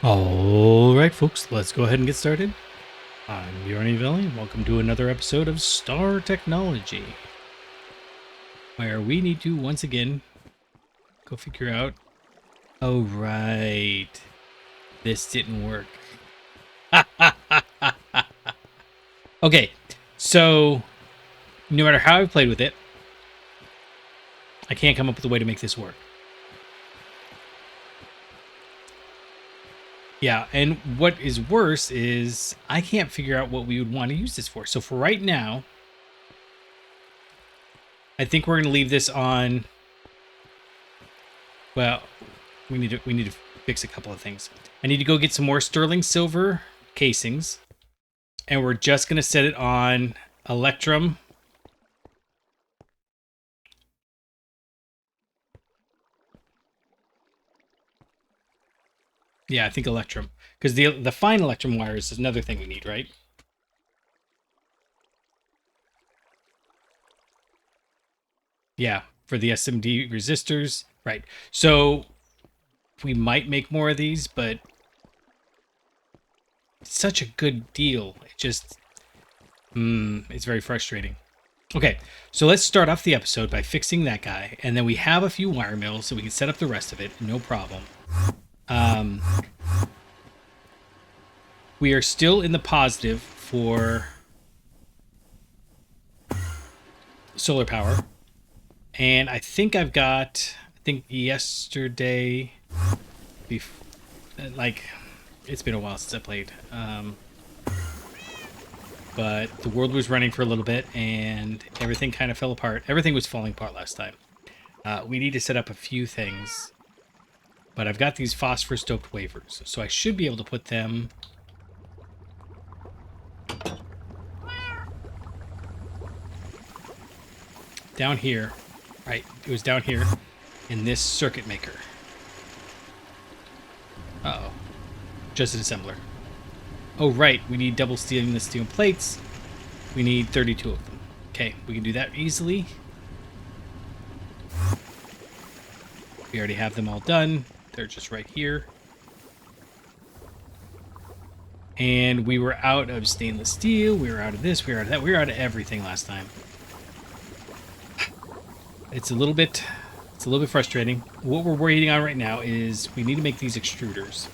All right, folks, let's go ahead and get started. I'm Bjorny Valley, and welcome to another episode of Star Technology, where we need to once again go figure out. Oh, right, this didn't work. Okay, so no matter how I've played with it, I can't come up with a way to make this work. Yeah, and what is worse is I can't figure out what we would want to use this for. So for right now, I think we're going to leave this on. Well, we need to fix a couple of things. I need to go get some more sterling silver casings, and we're just going to set it on Electrum. Yeah, I think Electrum, because the fine Electrum wires is another thing we need, right? Yeah, for the SMD resistors, right? So we might make more of these, but it's such a good deal. It just, it's very frustrating. Okay, so let's start off the episode by fixing that guy, and then we have a few wire mills, so we can set up the rest of it, no problem. We are still in the positive for solar power, and I think I've got, yesterday, like, it's been a while since I played, but the world was running for a little bit, and everything kind of fell apart. Everything was falling apart last time. We need to set up a few things, but I've got these phosphor-stoked wafers, so I should be able to put them down here. Right, it was down here in this circuit maker. Uh-oh. Just an assembler. Oh, right, we need double stainless steel plates. We need 32 of them. Okay, we can do that easily. We already have them all done. They're just right here. And we were out of stainless steel. We were out of this. We were out of that. We were out of everything last time. It's a little bit frustrating. What we're waiting on right now is we need to make these extruders.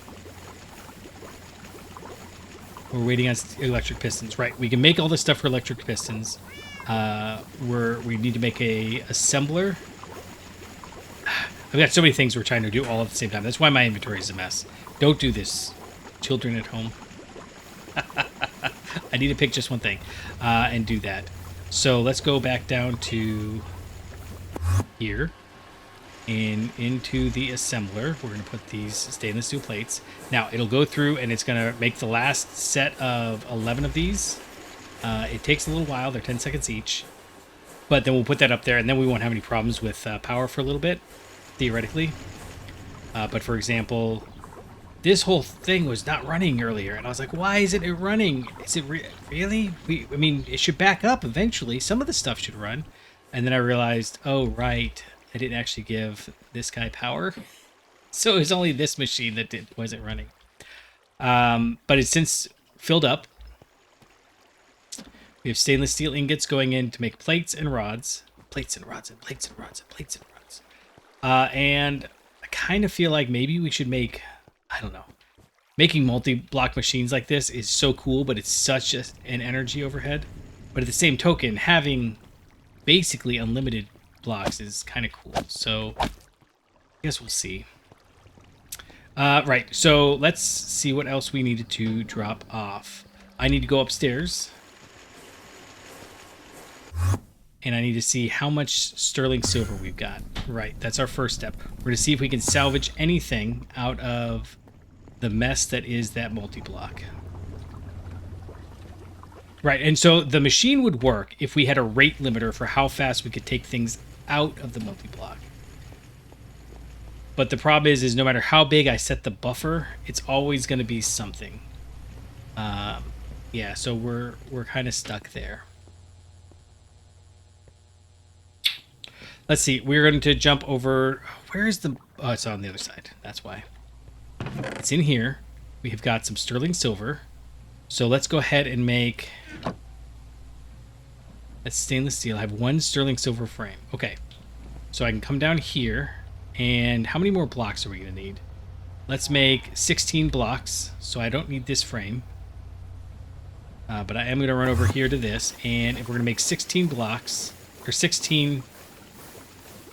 We're waiting on electric pistons. Right, we can make all this stuff for electric pistons. We need to make a assembler. I've got so many things we're trying to do all at the same time. That's why my inventory is a mess. Don't do this, children at home. I need to pick just one thing and do that. So let's go back down to here and into the assembler. We're going to put these stainless steel plates. Now it'll go through and it's going to make the last set of 11 of these. It takes a little while. They're 10 seconds each, but then we'll put that up there and then we won't have any problems with power for a little bit, theoretically. But for example, this whole thing was not running earlier, and I was like, why isn't it running? Is it really? I mean, it should back up eventually. Some of the stuff should run. And then I realized, oh, right, I didn't actually give this guy power. So it was only this machine that wasn't running. But it's since filled up. We have stainless steel ingots going in to make plates and rods. Plates and rods and plates and rods and plates and rods. And I kind of feel like maybe we should make, I don't know. Making multi-block machines like this is so cool, but it's such an energy overhead. But at the same token, having basically unlimited blocks is kind of cool. So I guess we'll see. Right, so let's see what else we needed to drop off. I need to go upstairs. And I need to see how much sterling silver we've got. Right, that's our first step. We're going to see if we can salvage anything out of the mess that is that multi-block. Right, and so the machine would work if we had a rate limiter for how fast we could take things out of the multi-block. But the problem is no matter how big I set the buffer, it's always going to be something. Yeah, so we're kind of stuck there. Let's see, we're going to jump over. Where is the... Oh, it's on the other side. That's why. It's in here. We have got some sterling silver. So let's go ahead and make... That's stainless steel. I have 1 sterling silver frame. Okay. So I can come down here. And how many more blocks are we going to need? Let's make 16 blocks. So I don't need this frame. But I am going to run over here to this. And if we're going to make 16 blocks, or 16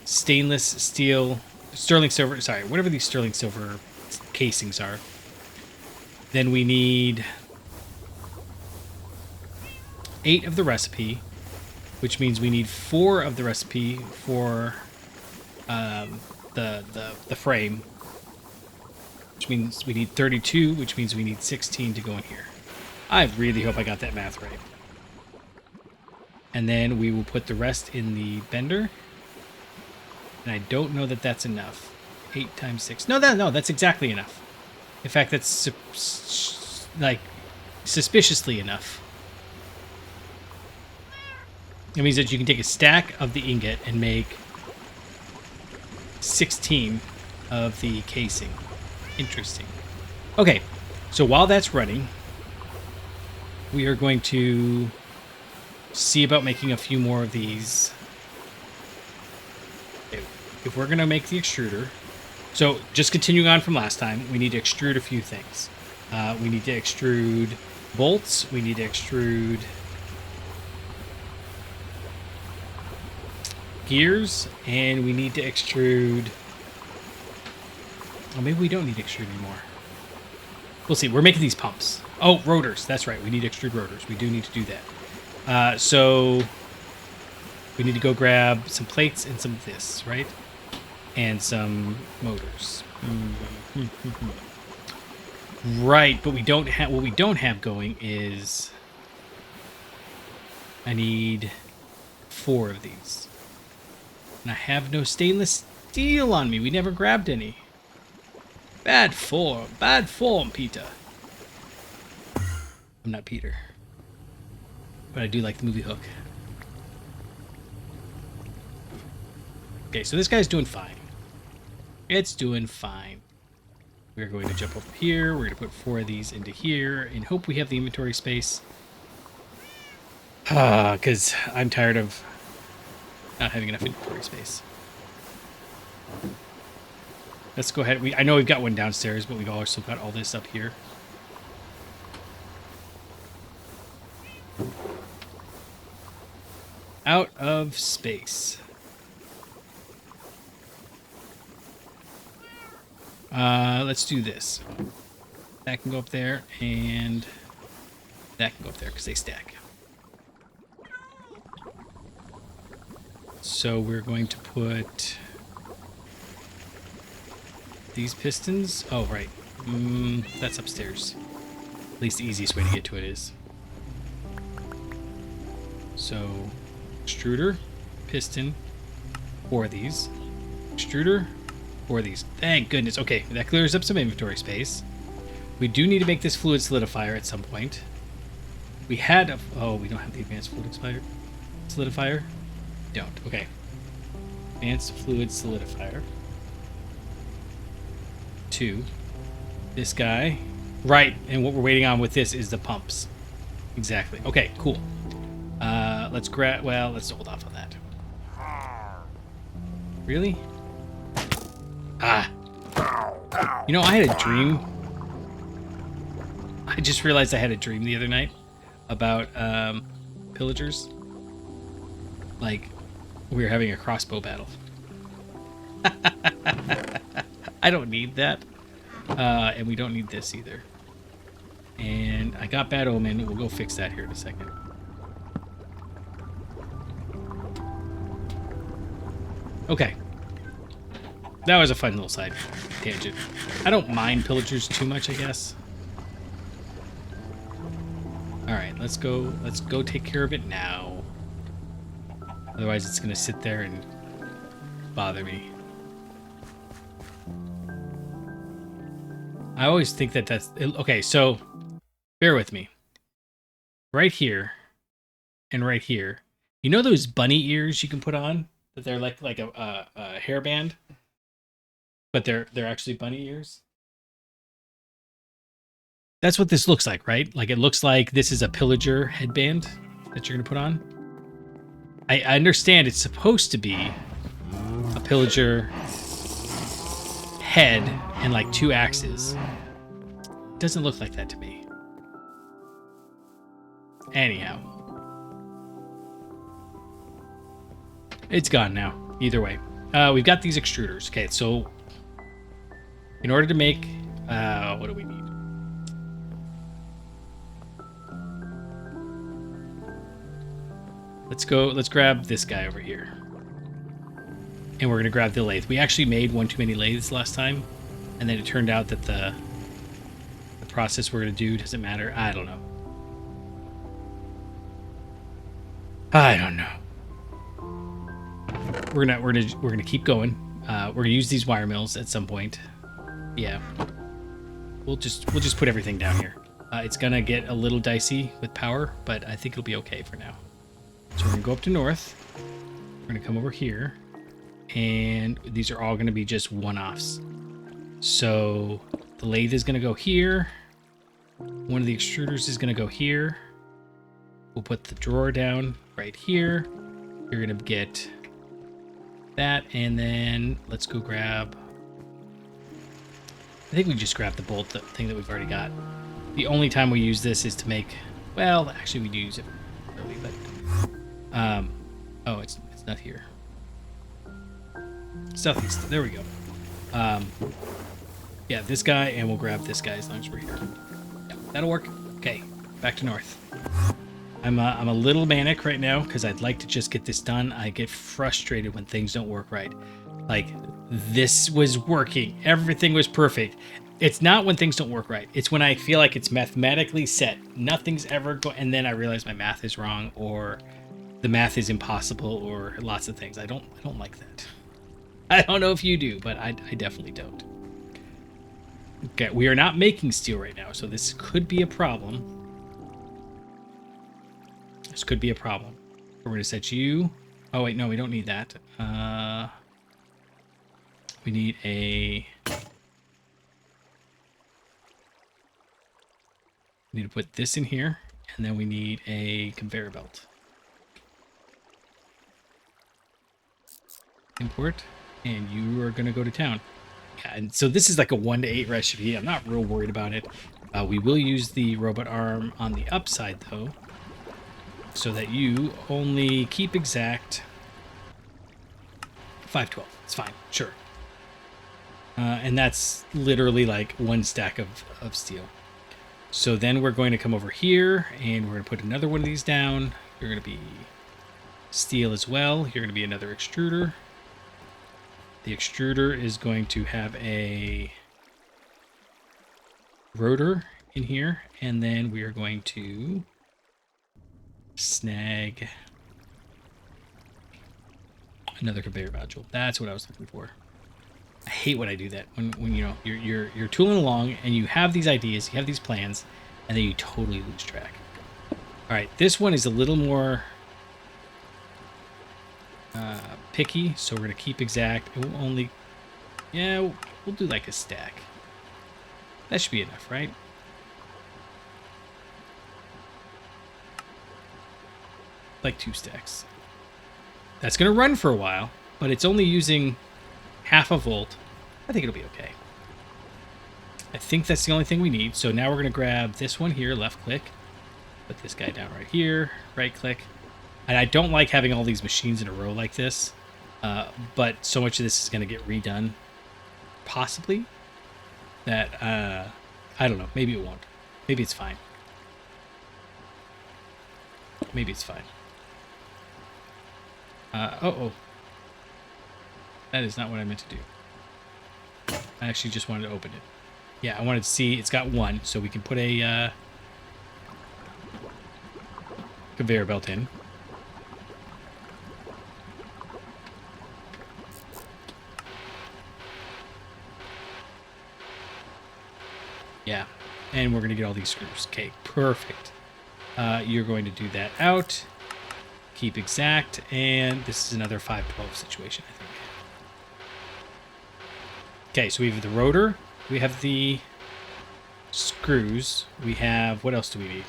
stainless steel, sterling silver, sorry, whatever these sterling silver casings are, then we need 8 of the recipe, which means we need 4 of the recipe for the frame, which means we need 32, which means we need 16 to go in here. I really hope I got that math right. And then we will put the rest in the bender. And I don't know that that's enough. 8 times 6. No, that's exactly enough. In fact, that's like suspiciously enough. It means that you can take a stack of the ingot and make 16 of the casing. Interesting. Okay, so while that's running, we are going to see about making a few more of these. If we're going to make the extruder, so just continuing on from last time, we need to extrude a few things. We need to extrude bolts. We need to extrude gears, and we need to extrude... Oh, maybe we don't need to extrude anymore. We'll see. We're making these pumps. Oh, rotors. That's right. We need to extrude rotors. We do need to do that. So we need to go grab some plates and some of this, right? And some motors. Right, but we don't have... What we don't have going is... I need 4 of these. And I have no stainless steel on me. We never grabbed any. Bad form. Bad form, Peter. I'm not Peter. But I do like the movie Hook. Okay, so this guy's doing fine. It's doing fine. We're going to jump over here. We're going to put 4 of these into here and hope we have the inventory space. Because I'm tired of not having enough inventory space. Let's go ahead. I know we've got one downstairs, but we've also got all this up here. Out of space. Let's do this. That can go up there, and that can go up there because they stack. So we're going to put these pistons. Oh, right. That's upstairs. At least the easiest way to get to it is. So, extruder, piston, 4 of these. Extruder, 4 of these. Thank goodness. Okay, that clears up some inventory space. We do need to make this fluid solidifier at some point. We had a... Oh, we don't have the advanced fluid solidifier? Don't. Okay. Advanced fluid solidifier. 2. This guy. Right, and what we're waiting on with this is the pumps. Exactly. Okay, cool. Let's grab... Well, let's hold off on that. Really? Ah. You know, I had a dream. I just realized I had a dream the other night about pillagers. Like, we were having a crossbow battle. I don't need that. And we don't need this either. And I got Bad Omen. We'll go fix that here in a second. Okay. That was a fun little side tangent. I don't mind pillagers too much, I guess. Alright, let's go take care of it now. Otherwise it's gonna sit there and bother me. I always think that that's... Okay, so bear with me. Right here and right here. You know those bunny ears you can put on? That they're like a hairband? But they're actually bunny ears? That's what this looks like, right? Like it looks like this is a pillager headband that you're gonna put on. I understand it's supposed to be a pillager head and like 2 axes. It doesn't look like that to me. Anyhow. It's gone now. Either way. We've got these extruders. Okay, so in order to make... what do we need? Let's grab this guy over here. And we're going to grab the lathe. We actually made one too many lathes last time. And then it turned out that the process we're going to do doesn't matter. I don't know. I don't know. We're gonna keep going. We're gonna use these wire mills at some point. Yeah. We'll just put everything down here. It's gonna get a little dicey with power, but I think it'll be okay for now. So we're gonna go up to north. We're gonna come over here, and these are all gonna be just one-offs. So the lathe is gonna go here. One of the extruders is gonna go here. We'll put the drawer down right here. You're gonna get that, and then let's go grab... I think we just grabbed the bolt thing that we've already got. The only time we use this is to make... Well, actually we do use it early, but... oh, it's not here. Southeast. There we go. Yeah, this guy, and we'll grab this guy as long as we're here. Yeah, that'll work. Okay, back to north. I'm a little manic right now because I'd like to just get this done. I get frustrated when things don't work right. Like, this was working. Everything was perfect. It's not when things don't work right. It's when I feel like it's mathematically set. Nothing's ever going... And then I realize my math is wrong, or the math is impossible, or lots of things. I don't like that. I don't know if you do, but I definitely don't. Okay, we are not making steel right now, so this could be a problem. This could be a problem. We're going to set you... Oh, wait, no, we don't need that. We need a... We need to put this in here, and then we need a conveyor belt. Import, and you are going to go to town. Yeah, and so this is like a 1 to 8 recipe. I'm not real worried about it. We will use the robot arm on the upside, though, so that you only keep exact 512. It's fine, sure. And that's literally like 1 stack of steel. So then we're going to come over here, and we're going to put another one of these down. You're going to be steel as well. You're going to be another extruder. The extruder is going to have a rotor in here, and then we are going to snag another conveyor module. That's what I was looking for. I hate when I do that. When you know you're tooling along and you have these ideas, you have these plans, and then you totally lose track. All right, this one is a little more picky, so we're gonna keep exact. It will only, yeah, we'll do like a stack. That should be enough, right? Like 2 stacks. That's gonna run for a while, but it's only using half a volt. I think it'll be okay. I think that's the only thing we need. So now we're gonna grab this one here, left click, put this guy down right here, right click. And I don't like having all these machines in a row like this, but so much of this is gonna get redone, possibly, that I don't know. Maybe it won't. Maybe it's fine. Maybe it's fine. Oh. That is not what I meant to do. I actually just wanted to open it. Yeah, I wanted to see it's got 1, so we can put a conveyor belt in. Yeah, and we're going to get all these screws. Okay, perfect. You're going to do that out. Keep exact, and this is another 512 situation, I think. Okay, so we have the rotor, we have the screws. We have, what else do we need?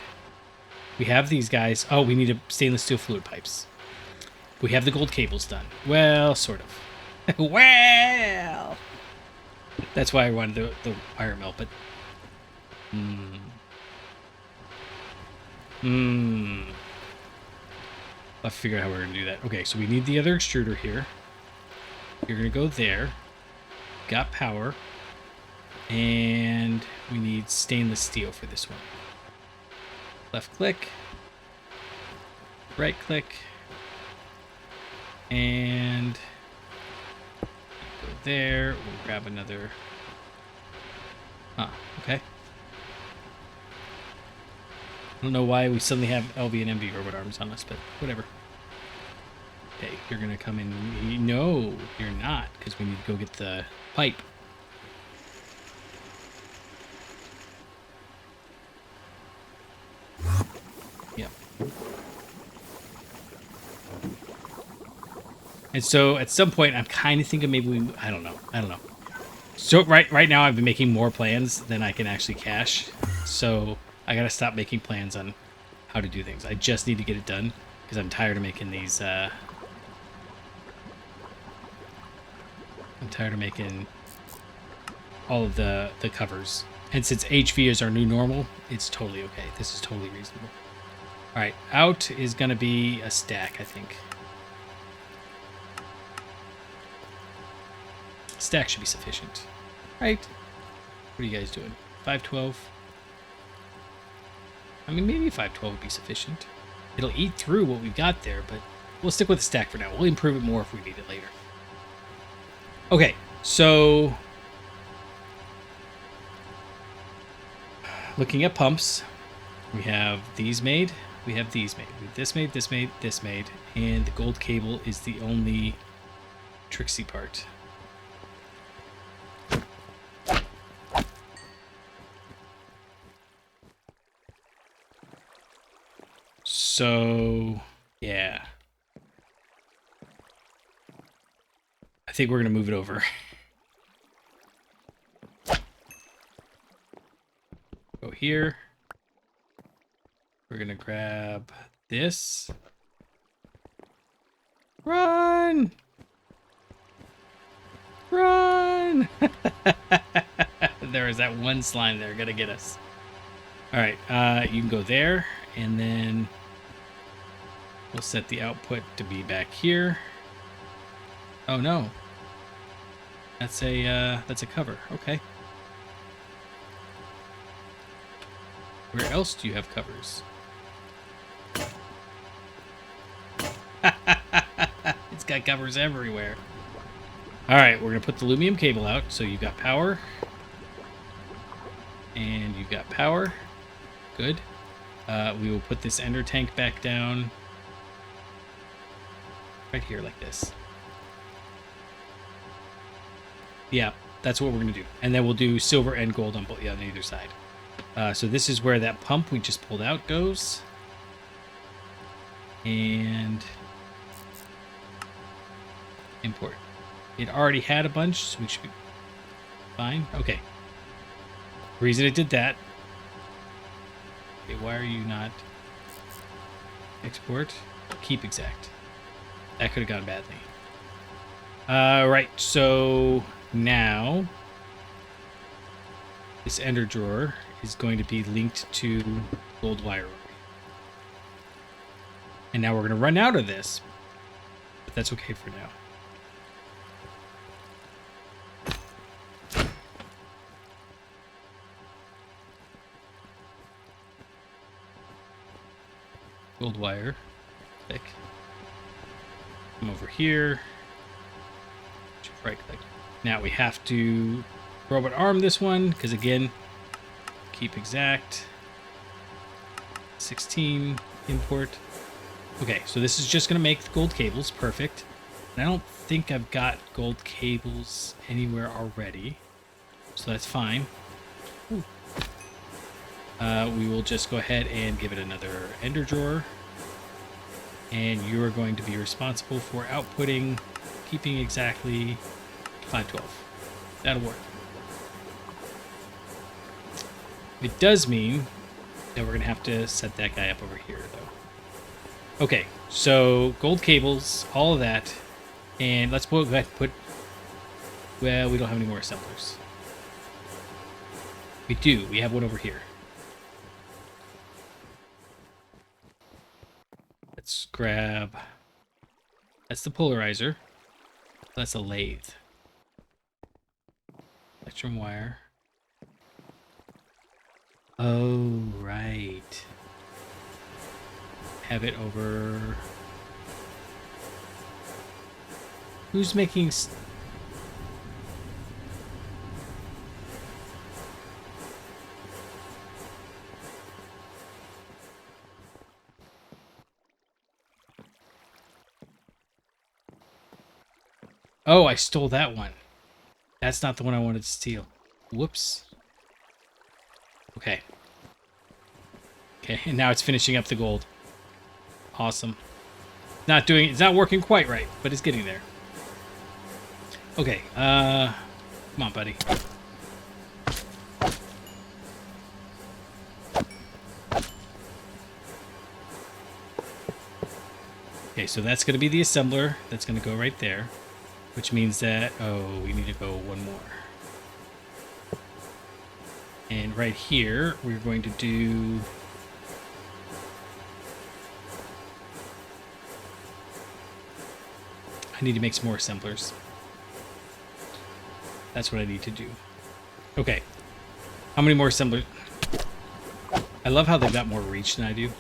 We have these guys. Oh, we need stainless steel fluid pipes. We have the gold cables done. Well, sort of. Well, that's why I wanted the iron mill, but I'll figure out how we're going to do that. Okay, so we need the other extruder here. You're going to go there. Got power. And we need stainless steel for this one. Left click. Right click. And go there. We'll grab another. Okay. I don't know why we suddenly have LV and MV robot arms on us, but whatever. Okay, you're going to come in. No, you're not, because we need to go get the pipe. Yep. And so at some point, I'm kind of thinking maybe I don't know. So right now, I've been making more plans than I can actually cash. So I gotta stop making plans on how to do things. I just need to get it done because I'm tired of making these. I'm tired of making all of the covers. And since HV is our new normal, it's totally okay. This is totally reasonable. All right, out is gonna be a stack, I think. Stack should be sufficient. Right? What are you guys doing? 512? I mean, maybe 512 would be sufficient. It'll eat through what we've got there, but we'll stick with the stack for now. We'll improve it more if we need it later. Okay, so looking at pumps, we have these made, we have these made, we have this made, this made, this made, and the gold cable is the only tricksy part. So, yeah. I think we're going to move it over. Go here. We're going to grab this. Run! Run! There is that one slime there. Going to get us. All right. You can go there, and then we'll set the output to be back here. Oh no, that's a cover. Okay. Where else do you have covers? It's got covers everywhere. All right, we're gonna put the aluminum cable out. So you've got power, and you've got power. Good. We will put this ender tank back down right here like this. Yeah, that's what we're going to do. And then we'll do silver and gold on either side. So this is where that pump we just pulled out goes. And import. It already had a bunch, so we should be fine. Okay. The reason it did that. Okay, why are you not export? Keep exact. That could have gone badly. Right, so now this ender drawer is going to be linked to gold wire. And now we're going to run out of this, but that's okay for now. Gold wire, thick. Come over here. Right click. Now we have to robot arm this one because again, keep exact. 16 import. Okay, so this is just going to make the gold cables perfect. And I don't think I've got gold cables anywhere already, so that's fine. We will just go ahead and give it another ender drawer. And you are going to be responsible for outputting, keeping exactly 512. That'll work. It does mean that we're going to have to set that guy up over here, though. Okay, so gold cables, all of that. And let's go ahead and put... Well, we don't have any more assemblers. We do. We have one over here. Let's grab... That's the polarizer. That's a lathe. Electrum wire. Oh, right. Have it over... Who's making... Oh, I stole that one. That's not the one I wanted to steal. Whoops. Okay. Okay, and now it's finishing up the gold. Awesome. It's not working quite right, but it's getting there. Okay, come on, buddy. Okay, so that's going to be the assembler. That's going to go right there. Which means that, oh, we need to go one more. And right here, we're going to do... I need to make some more assemblers. That's what I need to do. Okay. How many more assemblers? I love how they've got more reach than I do.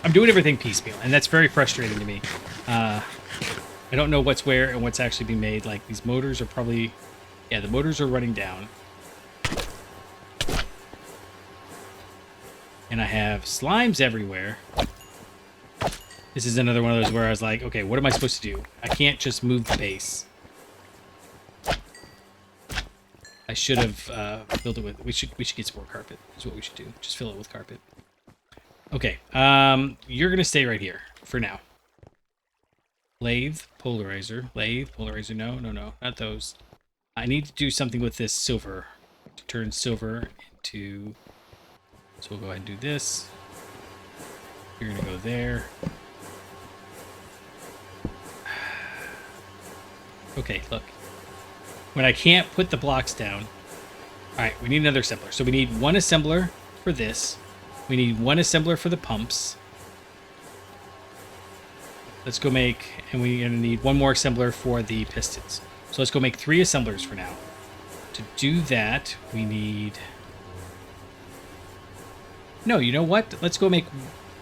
I'm doing everything piecemeal, and that's very frustrating to me. I don't know what's where and what's actually being made. Like, these motors are probably... Yeah, the motors are running down. And I have slimes everywhere. This is another one of those where I was like, okay, what am I supposed to do? I can't just move the base. I should have filled it with... We should get some more carpet. Is what we should do. Just fill it with carpet. Okay, you're going to stay right here for now. Lathe, polarizer. Lathe, polarizer. No, not those. I need to do something with this silver. To turn silver into... So we'll go ahead and do this. You're going to go there. Okay, look. When I can't put the blocks down... Alright, we need another assembler. So we need one assembler for this. We need one assembler for the pumps. Let's go make... And we're going to need one more assembler for the pistons. So let's go make 3 assemblers for now. To do that, we need... No, you know what? Let's go make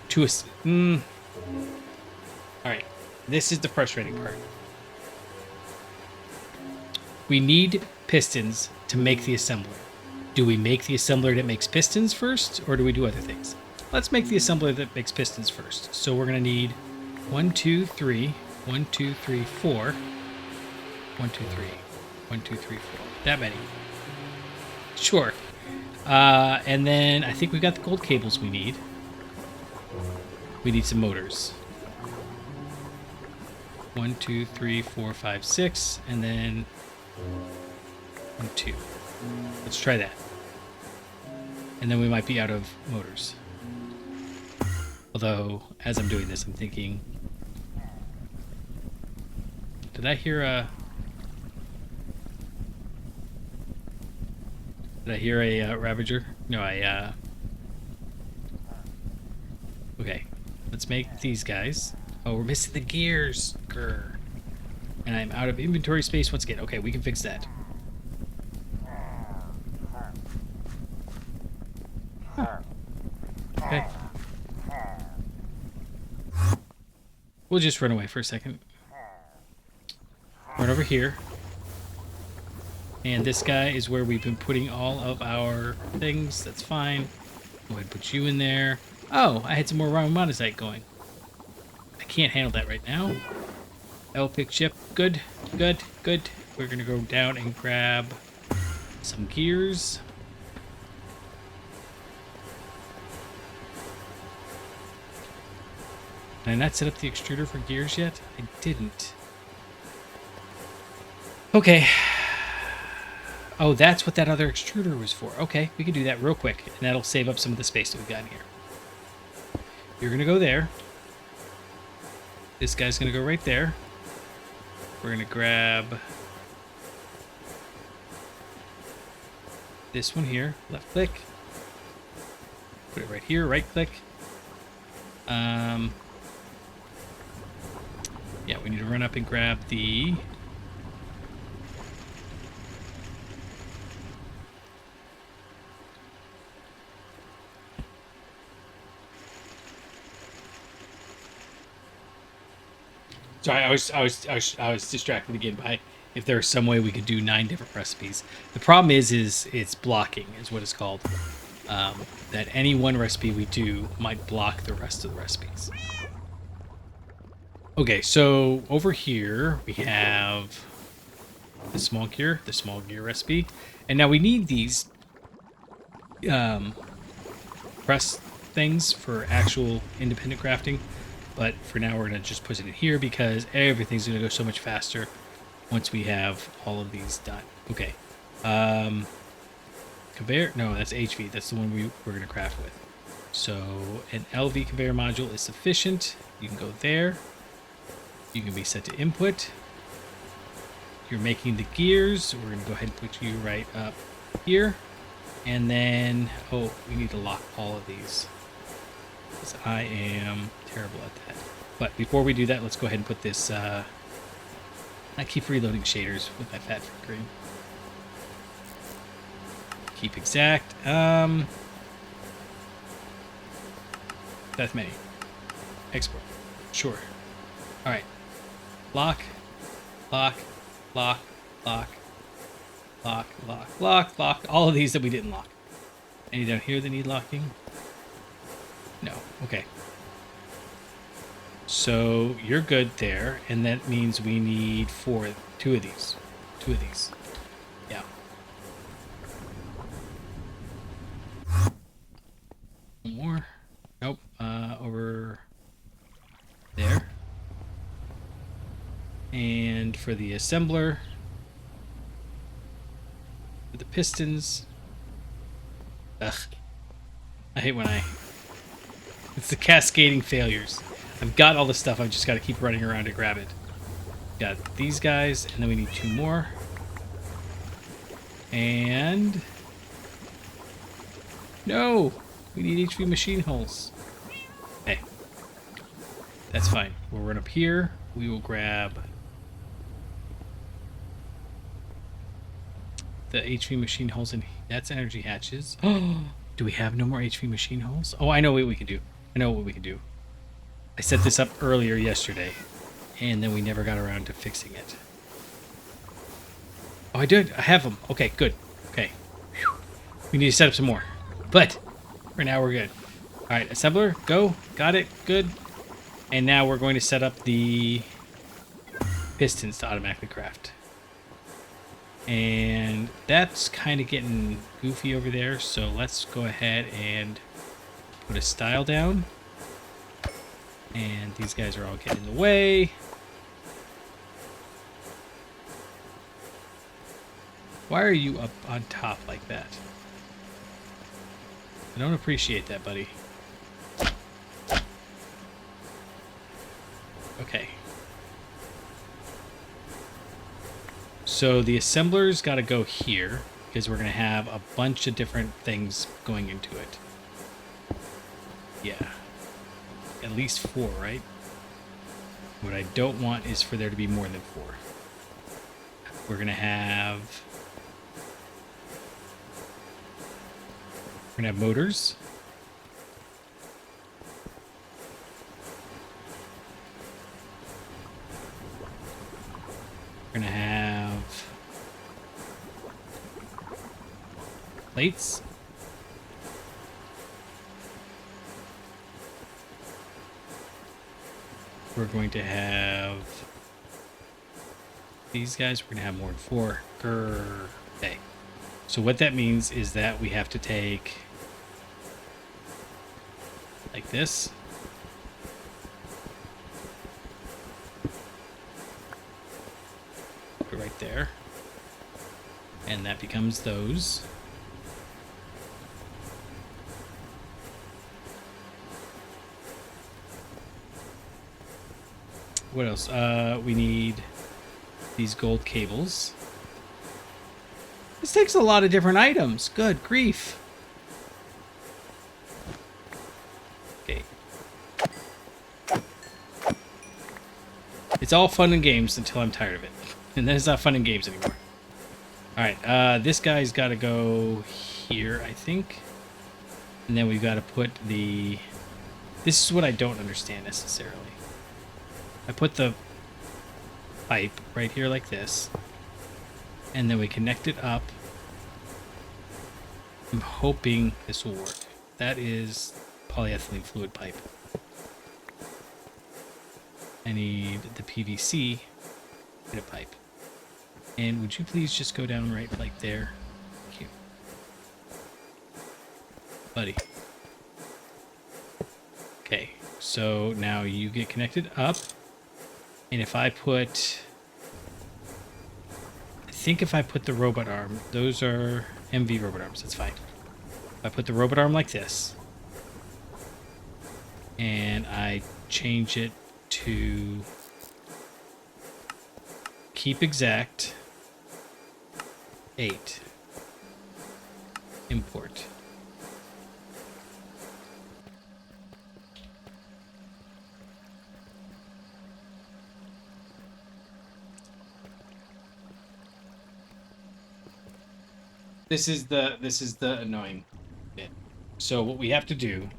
2... Alright. This is the frustrating part. We need pistons to make the assembler. Do we make the assembler that makes pistons first, or do we do other things? Let's make the assembler that makes pistons first. So we're going to need 1, 2, 3, 1, 2, 3, 4. 1, 2, 3, 1, 2, 3, 4. That many. Sure. And then I think we've got the gold cables we need. We need some motors. 1, 2, 3, 4, 5, 6, and then 1, 2. Let's try that. And then we might be out of motors. Although, as I'm doing this, I'm thinking... Did I hear a... Did I hear a Ravager? No, Okay. Let's make these guys. Oh, we're missing the gears. Grr. And I'm out of inventory space once again. Okay, we can fix that. Huh. Okay. We'll just run away for a second. Run over here. And this guy is where we've been putting all of our things. That's fine. Go ahead and put you in there. Oh, I had some more monazite going. I can't handle that right now. L-pick chip. Good, good, good. We're going to go down and grab some gears. Did I not set up the extruder for gears yet? I didn't. Okay. Oh, that's what that other extruder was for. Okay, we can do that real quick, and that'll save up some of the space that we've got in here. You're going to go there. This guy's going to go right there. We're going to grab this one here. Left click. Put it right here. Right click. Yeah, we need to run up and grab the... Sorry, I was distracted again by if there's some way we could do 9 different recipes. The problem is it's blocking, is what it's called. That any one recipe we do might block the rest of the recipes. Okay, so over here we have the small gear recipe, and now we need these press things for actual independent crafting. But for now, we're going to just put it in here because everything's going to go so much faster once we have all of these done. Okay. Conveyor? No, that's HV. That's the one we're going to craft with. So an LV conveyor module is sufficient. You can go there. You can be set to input. You're making the gears. We're going to go ahead and put you right up here. And then, oh, we need to lock all of these, because I am terrible at that. But before we do that, let's go ahead and put this... I keep reloading shaders with my fat flickering. Keep exact. That's many. Export. Sure. Alright. Lock. Lock. Lock. Lock. Lock. Lock. Lock. Lock. All of these that we didn't lock. Any down here that need locking? No. Okay. So you're good there, and that means we need two of these. Yeah. One more. Nope. Over there. And for the assembler, for the pistons. Ugh. I hate when it's the cascading failures. I've got all the stuff, I've just got to keep running around to grab it. Got these guys, and then we need 2 more. And... no! We need HV machine holes. Okay. That's fine. We'll run up here. We will grab the HV machine holes, and that's energy hatches. Oh! Do we have no more HV machine holes? Oh, I know what we can do. I set this up earlier yesterday, and then we never got around to fixing it. Oh, I did. I have them. Okay, good. Okay. Whew. We need to set up some more. But for now, we're good. All right, assembler, go. Got it. Good. And now we're going to set up the pistons to automatically craft. And that's kind of getting goofy over there, so let's go ahead and put a style down. And these guys are all getting in the way. Why are you up on top like that? I don't appreciate that, buddy. Okay. So the assembler's got to go here, because we're going to have a bunch of different things going into it. Yeah. At least 4, right? What I don't want is for there to be more than 4. We're going to have... motors. We're going to have plates. We're going to have these guys. We're going to have more than 4. Okay. So what that means is that we have to take like this. Put it right there. And that becomes those. What else? We need these gold cables. This takes a lot of different items. Good grief. Okay. It's all fun and games until I'm tired of it. And then it's not fun and games anymore. Alright, this guy's got to go here, I think. And then we've got to put the... This is what I don't understand necessarily. I put the pipe right here like this. And then we connect it up. I'm hoping this will work. That is polyethylene fluid pipe. I need the PVC in a pipe. And would you please just go down right like there? Thank you. Buddy. Okay, so now you get connected up. And if I put... I think if I put the robot arm, those are MV robot arms, that's fine. If I put the robot arm like this, and I change it to keep exact 8, import. This is the annoying bit. So what we have to do,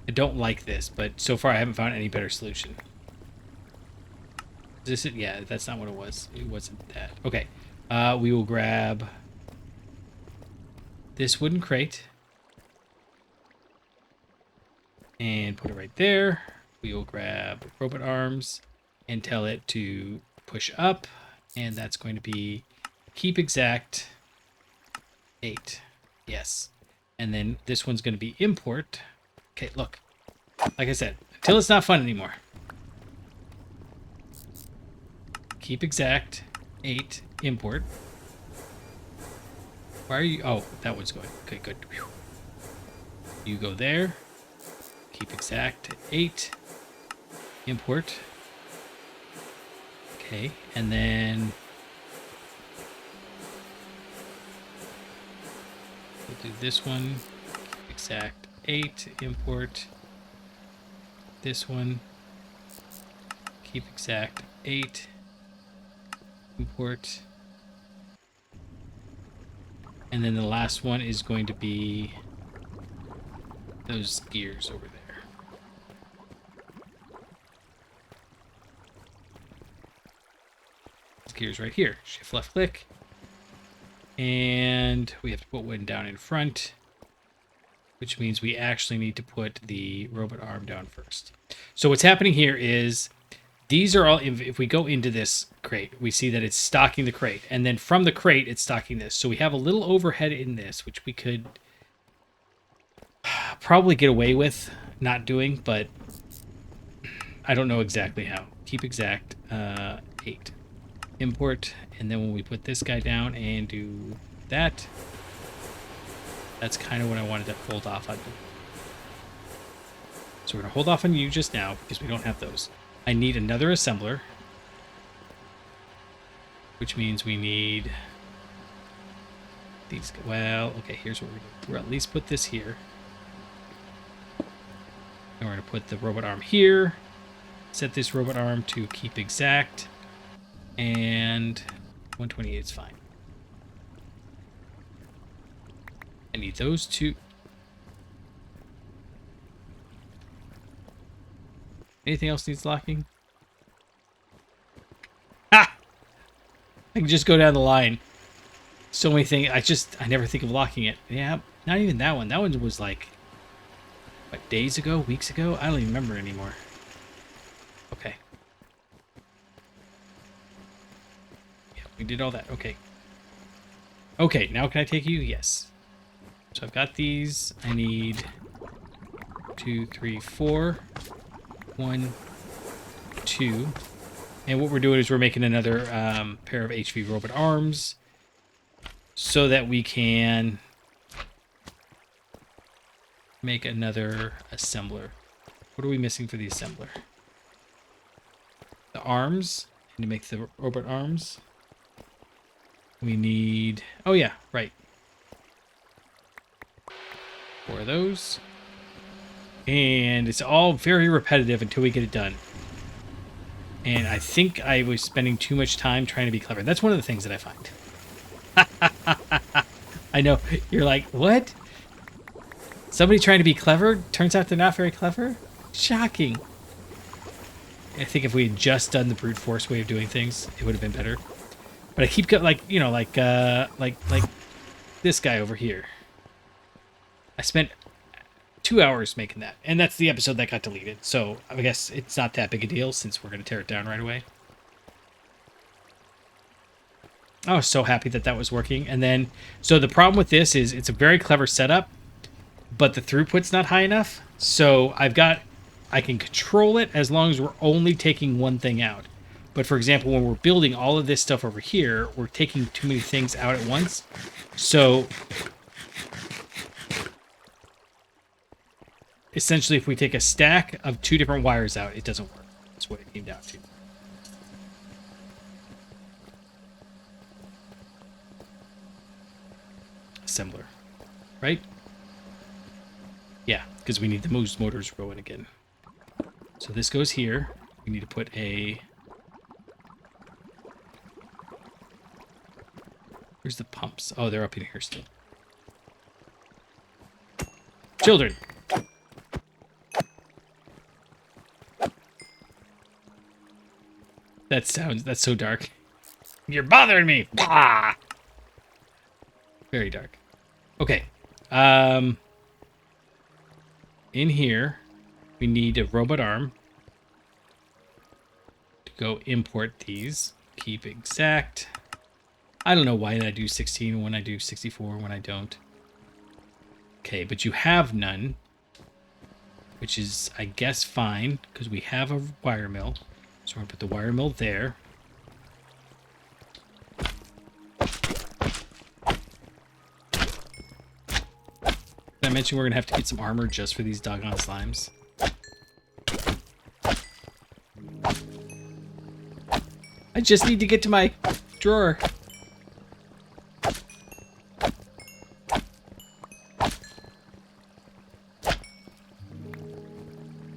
I don't like this, but so far I haven't found any better solution. Is this it? Yeah, that's not what it was. It wasn't that. Okay. We will grab this wooden crate and put it right there. We will grab robot arms and tell it to push up, and that's going to be keep exact 8. Yes. And then this one's going to be import. Okay, look. Like I said, until it's not fun anymore. Keep exact 8, import. Why are you... Oh, that one's going. Okay, good. Whew. You go there. Keep exact 8, import. Okay, and then... we'll do this one, exact 8, import this one, keep exact 8, import, and then the last one is going to be those gears over there. Those gears right here, shift left click. And we have to put one down in front, which means we actually need to put the robot arm down first. So what's happening here is these are all, if we go into this crate, we see that it's stocking the crate. And then from the crate, it's stocking this. So we have a little overhead in this, which we could probably get away with not doing, but I don't know exactly how. Keep exact 8. Import, and then when we put this guy down and do that, that's kind of what I wanted to hold off on. So we're going to hold off on you just now because we don't have those. I need another assembler, which means we need these. Well, okay, here's what we're going to do. We'll at least put this here. And we're going to put the robot arm here. Set this robot arm to keep exact. And 128 is fine. I need those two. Anything else needs locking? Ah! I can just go down the line. So many things. I never think of locking it. Yeah, not even that one. That one was like, what, days ago? Weeks ago? I don't even remember anymore. Okay. We did all that. Okay. Okay, now can I take you? Yes. So I've got these. I need 2, 3, 4. 1, 2. And what we're doing is we're making another pair of HV robot arms. so that we can make another assembler. What are we missing for the assembler? The arms. To make the robot arms. We need... Oh, yeah, right. 4 of those. And it's all very repetitive until we get it done. And I think I was spending too much time trying to be clever. That's one of the things that I find. I know. You're like, what? Somebody trying to be clever? Turns out they're not very clever? Shocking. I think if we had just done the brute force way of doing things, it would have been better. But I keep like, you know, like this guy over here. I spent 2 hours making that, and that's the episode that got deleted. So I guess it's not that big a deal since we're going to tear it down right away. I was so happy that that was working. And then, so the problem with this is it's a very clever setup, but the throughput's not high enough. So I can control it as long as we're only taking one thing out. But for example, when we're building all of this stuff over here, we're taking too many things out at once. So essentially, if we take a stack of 2 different wires out, it doesn't work. That's what it came down to. Assembler, right? Yeah, because we need the motors going again. So this goes here. We need to put a... Where's the pumps? Oh, they're up in here still. Children! That's so dark. You're bothering me! Ah! Very dark. Okay. In here, we need a robot arm to go import these. Keep exact. I don't know why I do 16 when I do 64 when I don't. Okay, but you have none, which is, I guess, fine, because we have a wire mill. So we're going to put the wire mill there. Did I mention we're going to have to get some armor just for these doggone slimes? I just need to get to my drawer.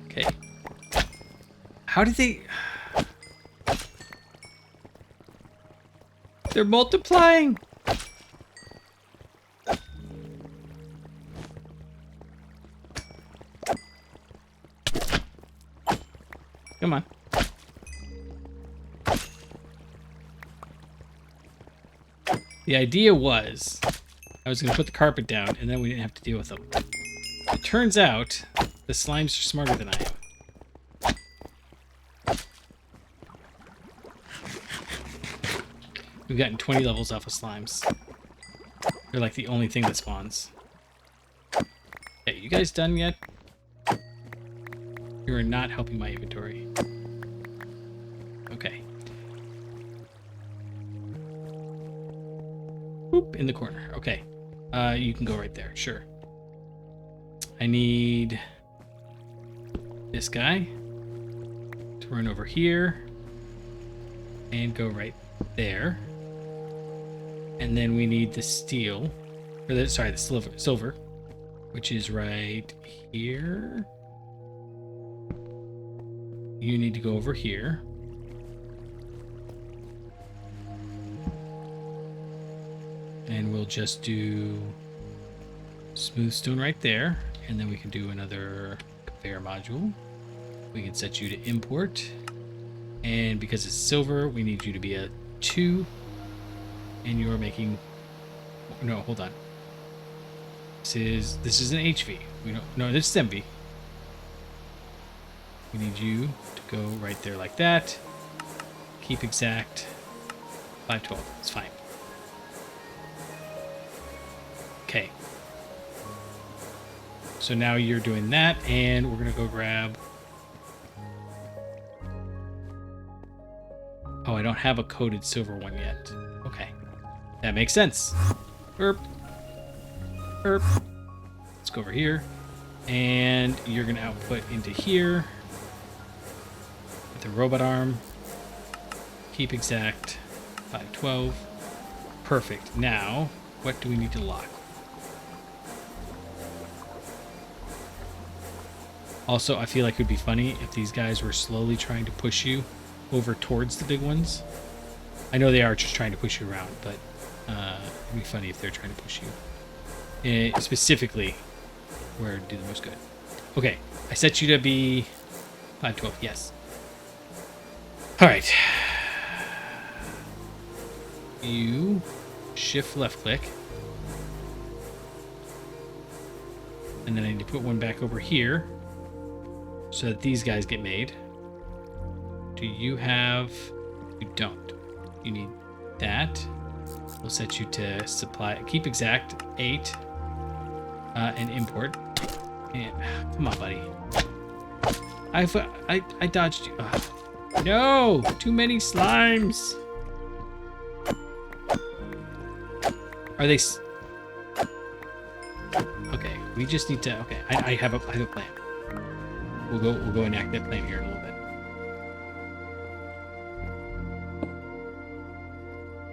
Okay. How did they... They're multiplying! Come on. The idea was I was going to put the carpet down and then we didn't have to deal with them. It turns out the slimes are smarter than I am. We've gotten 20 levels off of slimes. They're like the only thing that spawns. Okay, you guys done yet? You are not helping my inventory. Okay. Boop, in the corner. Okay. You can go right there. Sure. I need this guy to run over here and go right there. And then we need the steel, or the silver, which is right here. You need to go over here. And we'll just do smooth stone right there. And then we can do another conveyor module. We can set you to import. And because it's silver, we need you to be a 2. And you're making... No, hold on. This is an HV. No, this is MV. We need you to go right there like that. Keep exact. 512. It's fine. Okay. So now you're doing that, and we're going to go grab... Oh, I don't have a coated silver one yet. Okay. That makes sense. Burp. Burp. Let's go over here. And you're going to output into here. With the robot arm. Keep exact. 512. Perfect. Now, what do we need to lock? Also, I feel like it would be funny if these guys were slowly trying to push you over towards the big ones. I know they are just trying to push you around, but it'd be funny if they're trying to push you. Specifically, where it'd do the most good. Okay, I set you to be 512, yes. All right. You shift left click. And then I need to put one back over here so that these guys get made. Do you have... You don't. You need that. We'll set you to supply... Keep exact 8. And import. And, come on, buddy. I dodged you. No! Too many slimes! Are they... Okay, we just need to... Okay, I have a plan. We'll go enact that plan here in a little bit.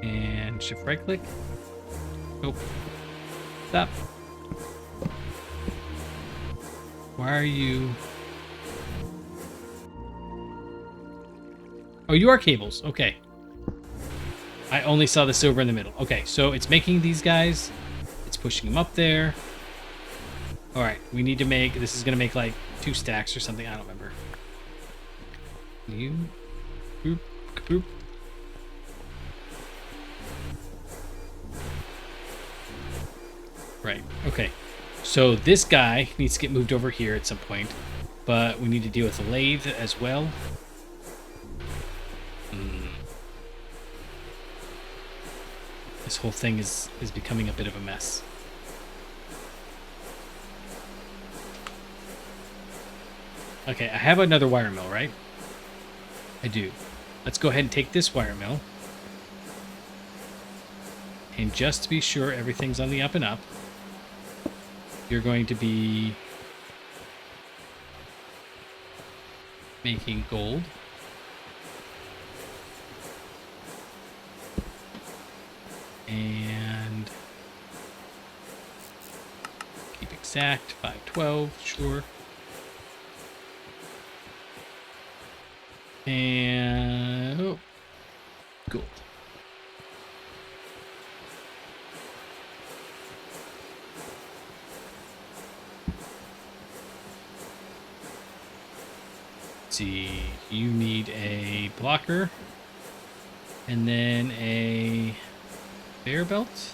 And shift right click. Oh. Stop. Why are you... Oh, you are cables. Okay. I only saw the silver in the middle. Okay, so it's making these guys. It's pushing them up there. All right, we need to make... This is going to make like 2 stacks or something. I don't remember. You... Boop, boop. Right, okay. So this guy needs to get moved over here at some point. But we need to deal with the lathe as well. This whole thing is becoming a bit of a mess. Okay, I have another wire mill, right? I do. Let's go ahead and take this wire mill. And just to be sure everything's on the up and up, you're going to be making gold. And keep exact, 512, sure. And oh, gold. Let's see, you need a blocker and then a bear belt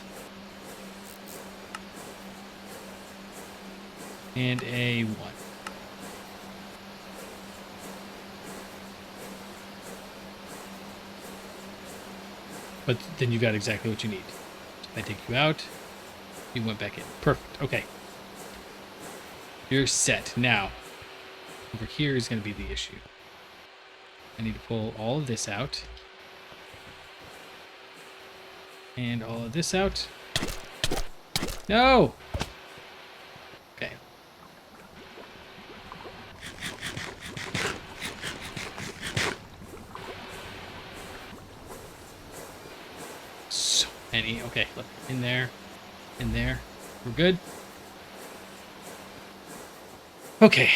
and a 1. But then you got exactly what you need. So if I take you out, you went back in. Perfect. Okay. You're set. Now, over here is going to be the issue. I need to pull all of this out. And all of this out. No! Okay. So many. Okay, look. In there. In there. We're good. Okay.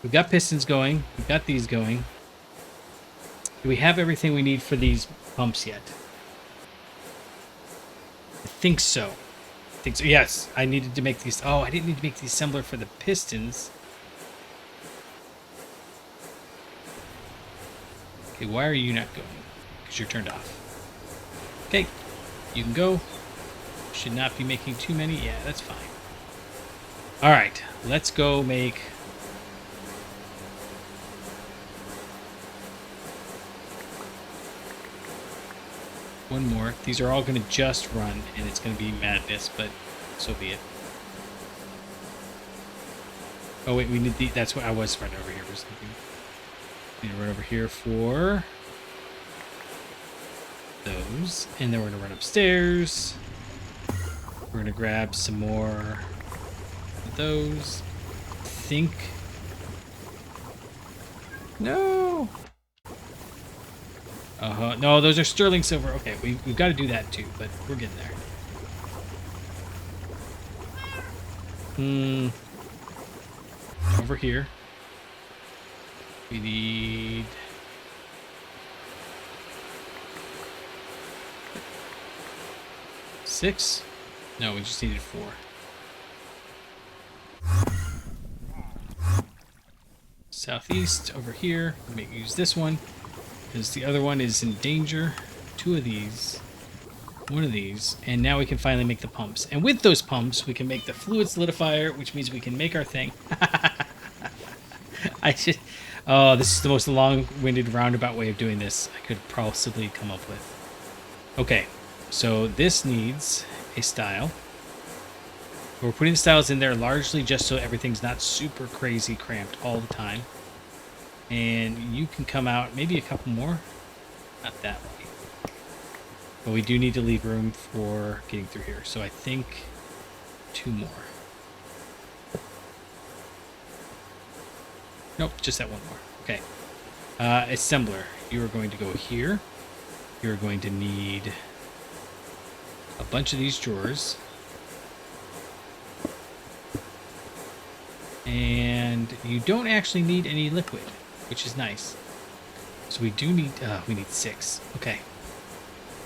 We've got pistons going. We've got these going. Do we have everything we need for these pumps yet? I think so. I think so. Yes, I needed to make these. Oh, I didn't need to make the assembler for the pistons. Okay, why are you not going? Because you're turned off. Okay, you can go. Should not be making too many. Yeah, that's fine. All right, let's go make... one more. These are all going to just run, and it's going to be madness, but so be it. Oh, wait, we need the... That's what I was running over here for something. Need to run over here for those, and then we're going to run upstairs. We're going to grab some more of those. Think. No. No, those are sterling silver. Okay, we've got to do that too, but we're getting there. Over here. We need... six? No, we just needed 4. Southeast over here. Let me use this one because the other one is in danger. 2 of these. 1 of these. And now we can finally make the pumps. And with those pumps, we can make the fluid solidifier, which means we can make our thing. Oh, this is the most long-winded roundabout way of doing this I could possibly come up with. Okay, so this needs a style. We're putting the styles in there largely just so everything's not super crazy cramped all the time. And you can come out maybe a couple more. Not that way. But we do need to leave room for getting through here. So I think 2 more. Nope, just that 1 more. Okay. Assembler. You are going to go here. You're going to need a bunch of these drawers. And you don't actually need any liquid, which is nice. So we do need, we need 6. Okay.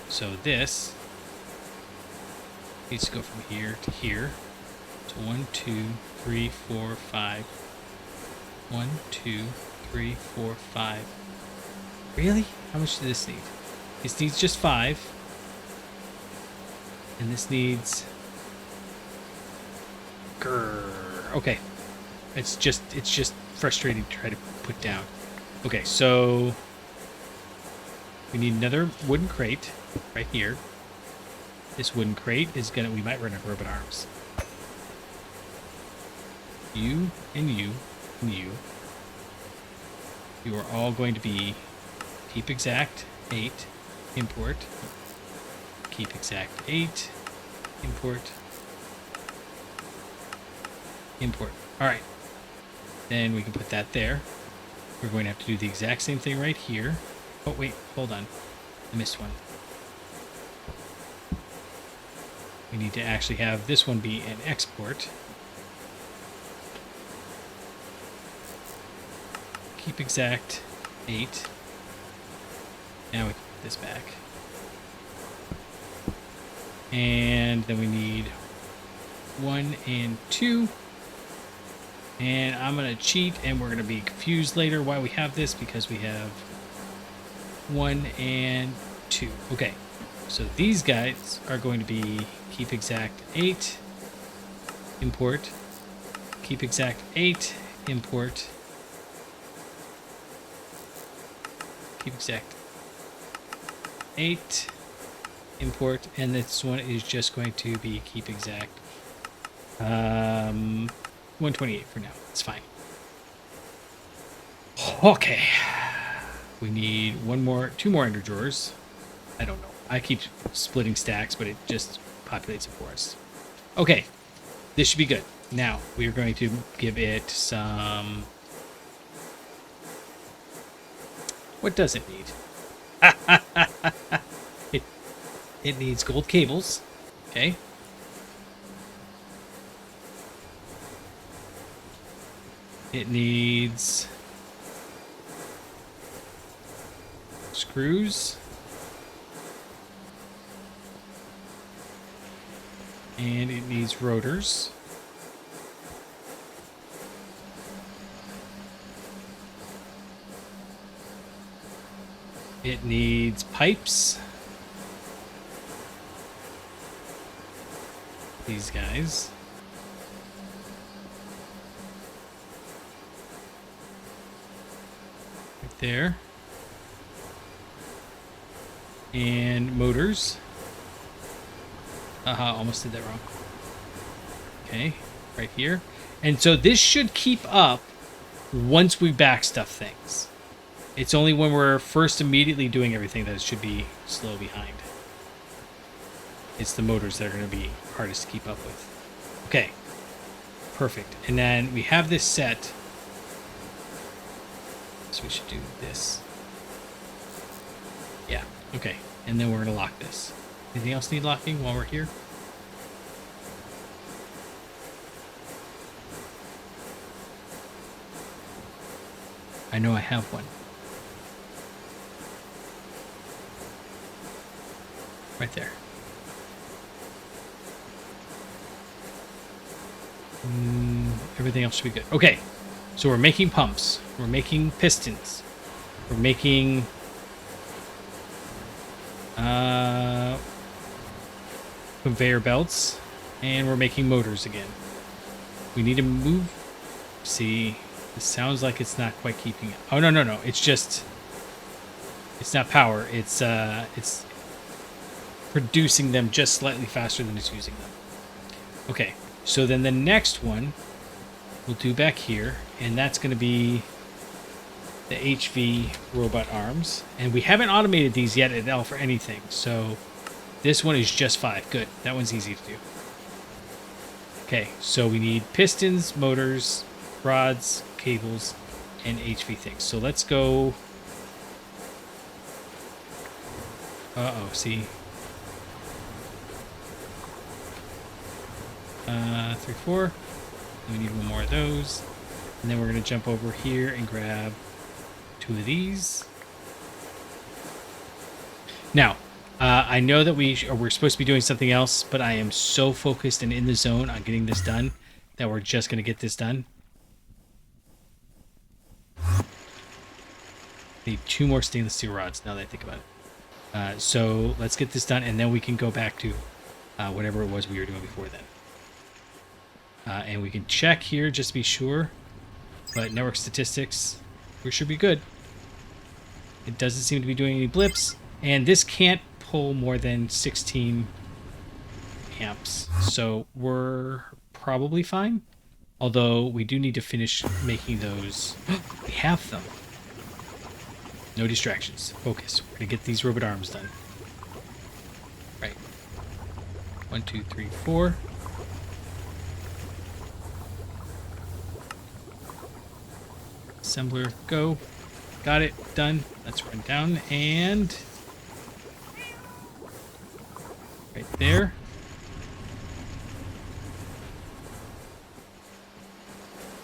So this needs to go from here to here. So 1, 2, 3, 4, 5. 1, 2, 3, 4, 5. Really? How much does this need? This needs just 5. And this needs... Grrr. Okay. It's just frustrating to try to put down. Okay, so we need another wooden crate right here. This wooden crate is gonna, we might run out of robot arms. You and you and you. You are all going to be keep exact 8 import. Keep exact 8 import. Import. All right. Then we can put that there. We're going to have to do the exact same thing right here. Oh, wait, hold on. I missed one. We need to actually have this one be an export. Keep exact 8. Now we can put this back. And then we need 1 and 2. And I'm going to cheat, and we're going to be confused later why we have this, because we have 1 and 2. Okay, so these guys are going to be keep exact 8, import, keep exact 8, import, keep exact 8, import, and this one is just going to be keep exact 128 for now. It's fine. Okay. We need 2 more ender drawers. I don't know. I keep splitting stacks, but it just populates it for us. Okay. This should be good. Now, we are going to give it some... What does it need? It needs gold cables. Okay. It needs screws. And it needs rotors. It needs pipes. These guys. Right there. And motors. Almost did that wrong. Okay, right here. And so this should keep up once we back stuff things. It's only when we're first immediately doing everything that it should be slow behind. It's the motors that are going to be hardest to keep up with. Okay. Perfect. And then we have this set. So we should do this. Yeah. Okay. And then we're going to lock this. Anything else need locking while we're here? I know I have one. Right there. Everything else should be good. Okay. So we're making pumps. We're making pistons. We're making conveyor belts. And we're making motors again. We need to move. See, it sounds like it's not quite keeping up. Oh, no. It's just, it's not power. It's producing them just slightly faster than it's using them. Okay. So then the next one we'll do back here, and that's going to be the HV robot arms. And we haven't automated these yet at L for anything, so this one is just 5. Good. That one's easy to do. Okay, so we need pistons, motors, rods, cables, and HV things. So let's go... Uh-oh, see... 3, 4. We need one more of those. And then we're going to jump over here and grab 2 of these. Now, I know that we're supposed to be doing something else, but I am so focused and in the zone on getting this done that we're just going to get this done. Need 2 more stainless steel rods now that I think about it. So let's get this done, and then we can go back to whatever it was we were doing before then. And we can check here just to be sure. But network statistics, we should be good. It doesn't seem to be doing any blips. And this can't pull more than 16 amps. So we're probably fine. Although we do need to finish making those. We have them. No distractions. Focus. We're going to get these robot arms done. Right. 1, 2, 3, 4. Assembler, go. Got it. Done. Let's run down and... right there.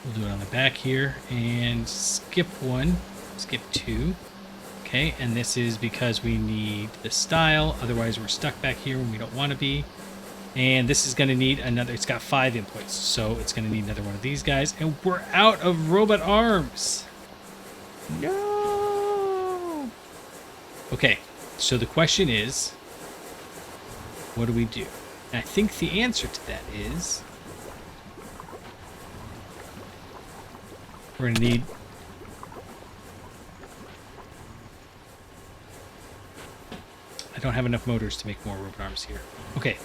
We'll do it on the back here and skip 1. Skip 2. Okay, and this is because we need the style. Otherwise, we're stuck back here when we don't want to be. And this is going to need another... it's got 5 inputs, so it's going to need another one of these guys. And we're out of robot arms. No! Okay, so the question is, what do we do? And I think the answer to that is... we're going to need... I don't have enough motors to make more robot arms here. Okay.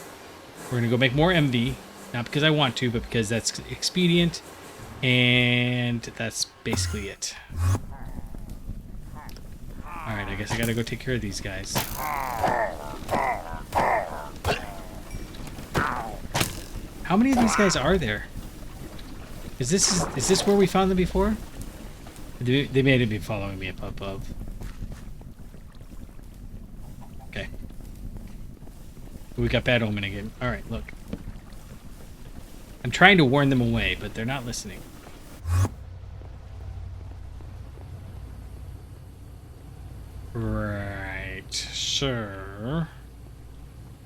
We're going to go make more MV, not because I want to, but because that's expedient, and that's basically it. Alright, I guess I gotta go take care of these guys. How many of these guys are there? Is this where we found them before? They may have been following me up above. Okay. We got Bad Omen again. Alright, look. I'm trying to warn them away, but they're not listening. Right. Sure.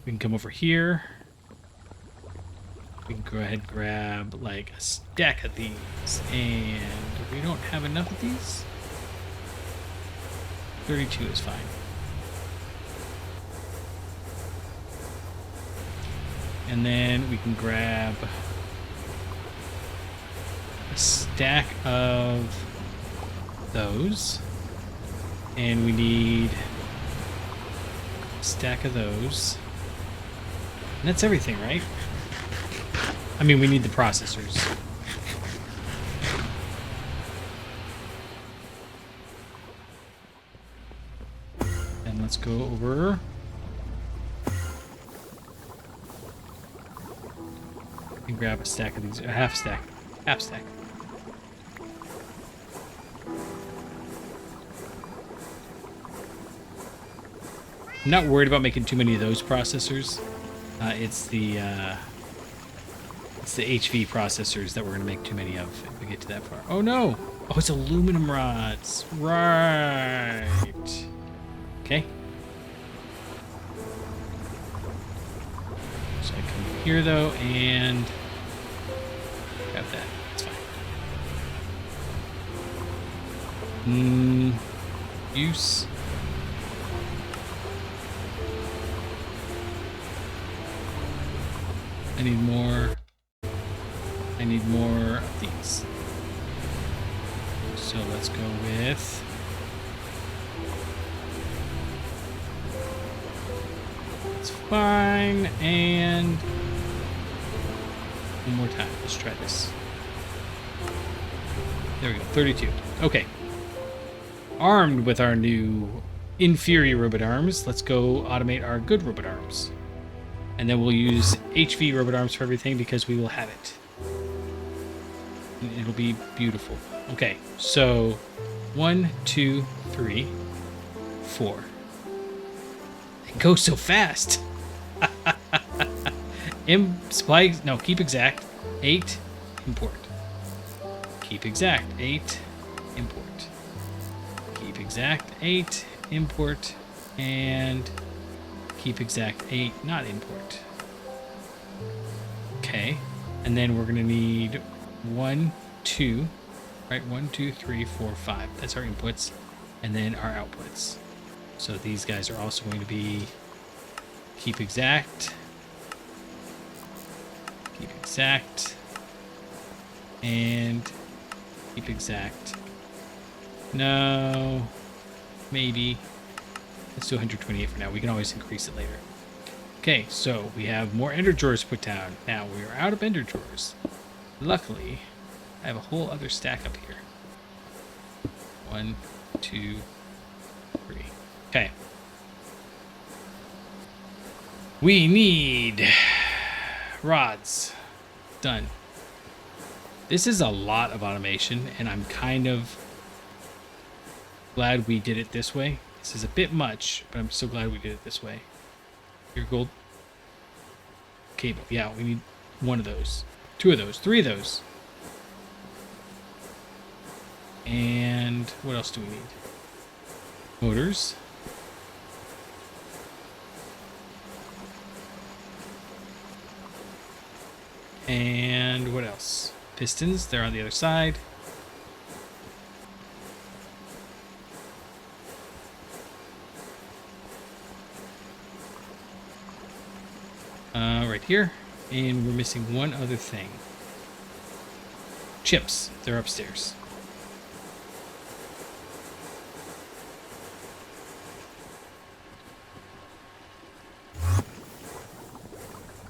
We can come over here. We can go ahead and grab, like, a stack of these. And we don't have enough of these. 32 is fine. And then we can grab a stack of those. And we need a stack of those. And that's everything, right? I mean, we need the processors. And let's go over And grab a stack of these, a half stack. I'm not worried about making too many of those processors. It's the HV processors that we're gonna make too many of if we get to that far. Oh no! Oh, it's aluminum rods. Right. Okay. So I come here though and grab that. It's fine. Use. I need more. I need more of these. So let's go with it's fine, and one more time. Let's try this. There we go, 32. Okay. Armed with our new inferior robot arms, let's go automate our good robot arms. And then we'll use HV robot arms for everything because we will have it. And it'll be beautiful. Okay, so 1, 2, 3, 4. It goes so fast. Keep exact. 8, import. Keep exact. 8, import. Keep exact. 8, import. And keep exact 8, not import. Okay, and then we're gonna need 1, 2, right? 1, 2, 3, 4, 5. That's our inputs, and then our outputs. So these guys are also going to be keep exact, and keep exact. No, maybe. Let's do 128 for now. We can always increase it later. Okay, so we have more ender drawers put down. Now we are out of ender drawers. Luckily, I have a whole other stack up here. 1, 2, 3. Okay. We need rods. Done. This is a lot of automation, and I'm kind of glad we did it this way. This is a bit much, but I'm so glad we did it this way. Your gold cable. Yeah, we need one of those. 2 of those. 3 of those. And what else do we need? Motors. And what else? Pistons. They're on the other side. Right here, and we're missing one other thing. Chips. They're upstairs.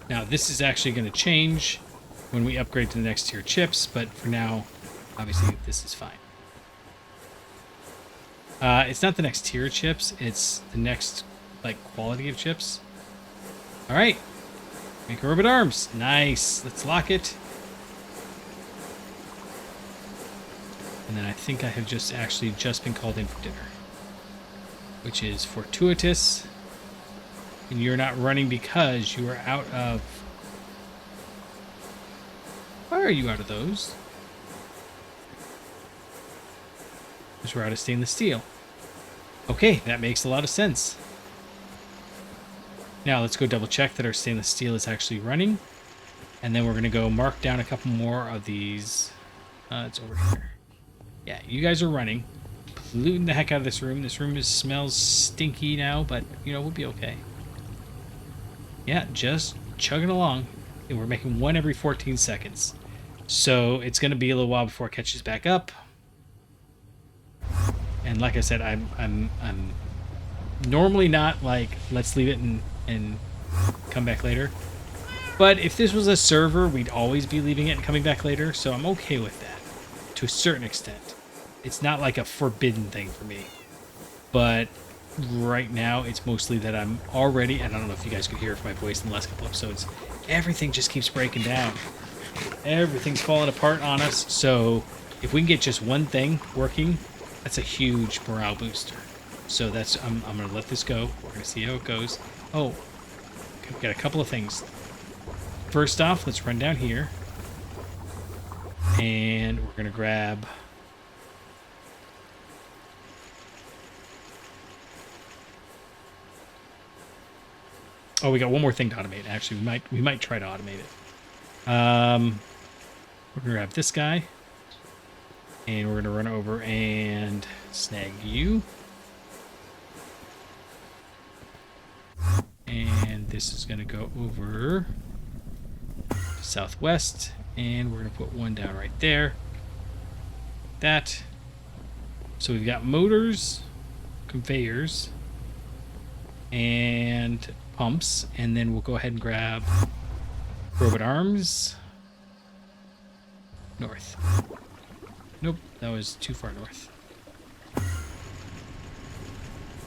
Now this is actually going to change when we upgrade to the next tier chips, but for now, obviously this is fine. It's not the next tier chips, it's the next quality of chips. All right. Make a robot arms. Nice. Let's lock it. And then I think I have just been called in for dinner. Which is fortuitous. And you're not running because you are out of... Why are you out of those? Because we're out of stainless steel. Okay, that makes a lot of sense. Now let's go double check that our stainless steel is actually running. And then we're going to go mark down a couple more of these. It's over here. Yeah, you guys are running. Polluting the heck out of this room. This room smells stinky now, but, we'll be okay. Yeah, just chugging along. And we're making one every 14 seconds. So it's going to be a little while before it catches back up. And like I said, I'm normally not let's leave it and come back later. But if this was a server, we'd always be leaving it and coming back later, so I'm okay with that to a certain extent. It's not like a forbidden thing for me. But right now, it's mostly that I'm already, and I don't know if you guys could hear it from my voice in the last couple episodes, everything just keeps breaking down. Everything's falling apart on us. So if we can get just one thing working, that's a huge morale booster. So that's I'm going to let this go. We're going to see how it goes. Oh, we've got a couple of things. First off, let's run down here. And we're going to grab... Oh, we got one more thing to automate. Actually, we might try to automate it. We're going to grab this guy. And we're going to run over and snag you. And this is going to go over to southwest. And we're going to put one down right there. That. So we've got motors, conveyors, and pumps. And then we'll go ahead and grab robot arms. North. Nope, that was too far north.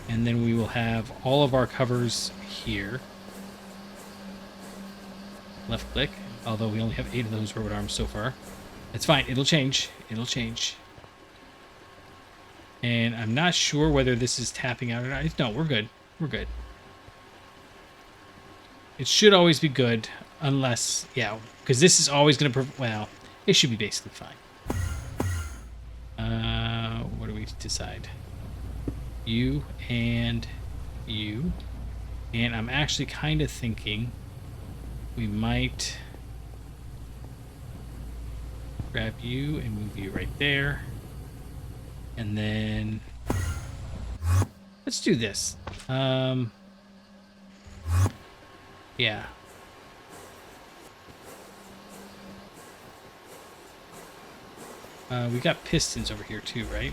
And then we will have all of our covers here. Left click, although we only have 8 of those robot arms so far. It's fine, it'll change. It'll change. And I'm not sure whether this is tapping out or not. No, we're good. We're good. It should always be good, unless, yeah, because this is always going to, well, it should be basically fine. What do we decide? You and you. And I'm actually kind of thinking we might grab you and move you right there. And then let's do this. Yeah. We got pistons over here too, right?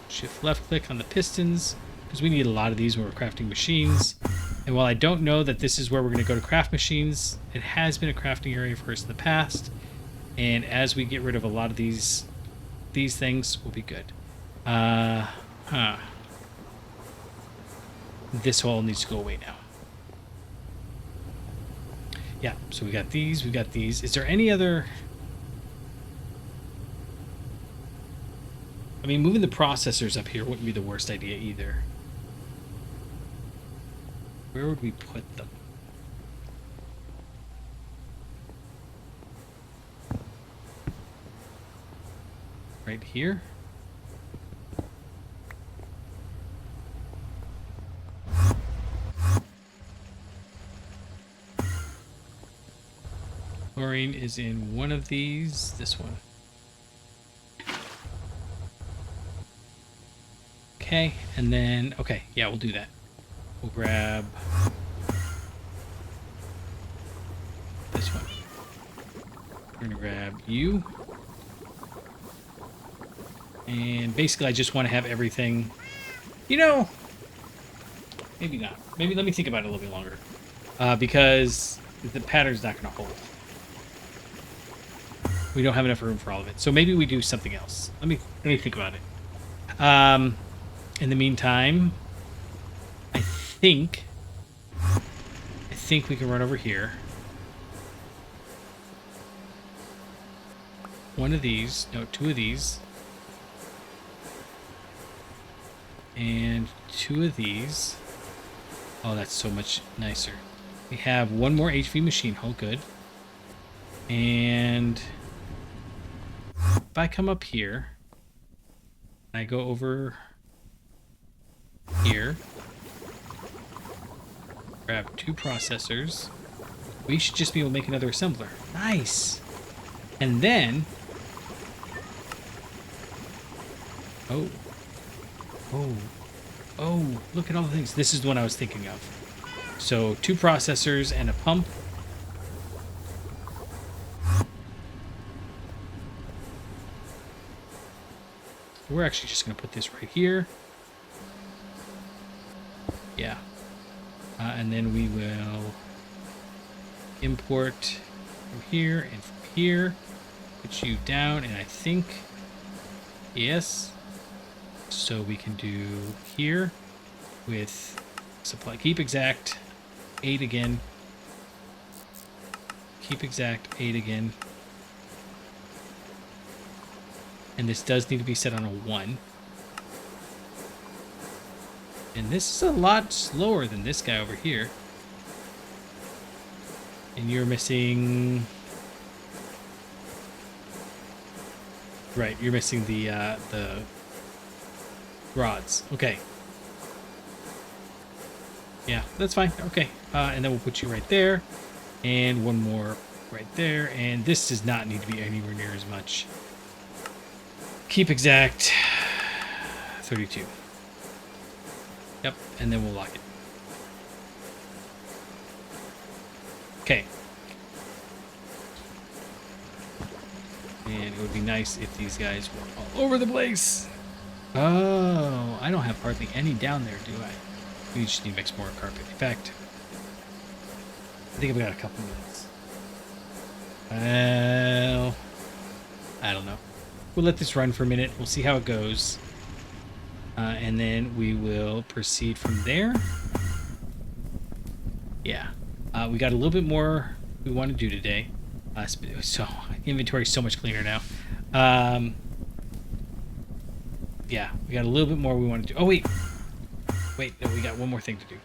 Shift left click on the pistons, because we need a lot of these when we're crafting machines. And while I don't know that this is where we're going to go to craft machines, it has been a crafting area for us in the past. And as we get rid of a lot of these things, we'll be good. This hole needs to go away now. Yeah, so we got these, we got these. Is there any other... I mean, moving the processors up here wouldn't be the worst idea either. Where would we put them? Right here? Chlorine is in one of these, this one. Okay, and then, okay, yeah, we'll do that. We'll grab this one. We're gonna grab you. And basically I just want to have everything, you know, maybe not. Maybe let me think about it a little bit longer. Because the pattern's not gonna hold. We don't have enough room for all of it. So maybe we do something else. Let me think about it. In the meantime, I think we can run over here. One of these, no, 2 of these. And 2 of these. Oh, that's so much nicer. We have 1 more HV machine hull, good. And if I come up here, I go over here, grab 2 processors, we should just be able to make another assembler. Nice! And then, oh, look at all the things. This is the one I was thinking of. So 2 processors and a pump. We're actually just going to put this right here. Yeah. And then we will import from here and from here. Put you down, and I think, yes. So we can do here with Supply. Keep exact. 8 again. Keep exact. 8 again. And this does need to be set on a 1. And this is a lot slower than this guy over here. And you're missing... Right, you're missing the rods. Okay. Yeah, that's fine. Okay. And then we'll put you right there. And one more right there. And this does not need to be anywhere near as much. Keep exact. 32. Yep, and then we'll lock it. Okay. And it would be nice if these guys were all over the place. Oh, I don't have hardly any down there, do I? We just need to mix more carpet. In fact, I think I've got a couple minutes. Well, I don't know. We'll let this run for a minute. We'll see how it goes. And then we will proceed from there. Yeah. We got a little bit more we want to do today. So inventory is so much cleaner now. Yeah, we got a little bit more we want to do. Oh, wait. Wait, no, we got one more thing to do.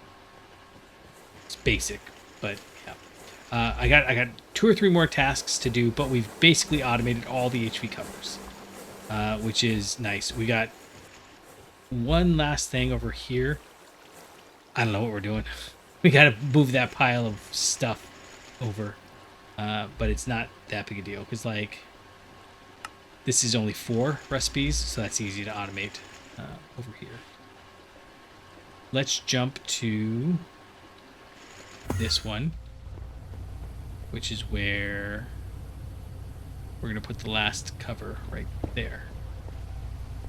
It's basic, but yeah. I got 2 or 3 more tasks to do, but we've basically automated all the HV covers, which is nice. We got one last thing over here. I don't know what we're doing. We got to move that pile of stuff over, but it's not that big a deal because, like, this is only 4 recipes, so that's easy to automate over here. Let's jump to this one, which is where we're going to put the last cover right there.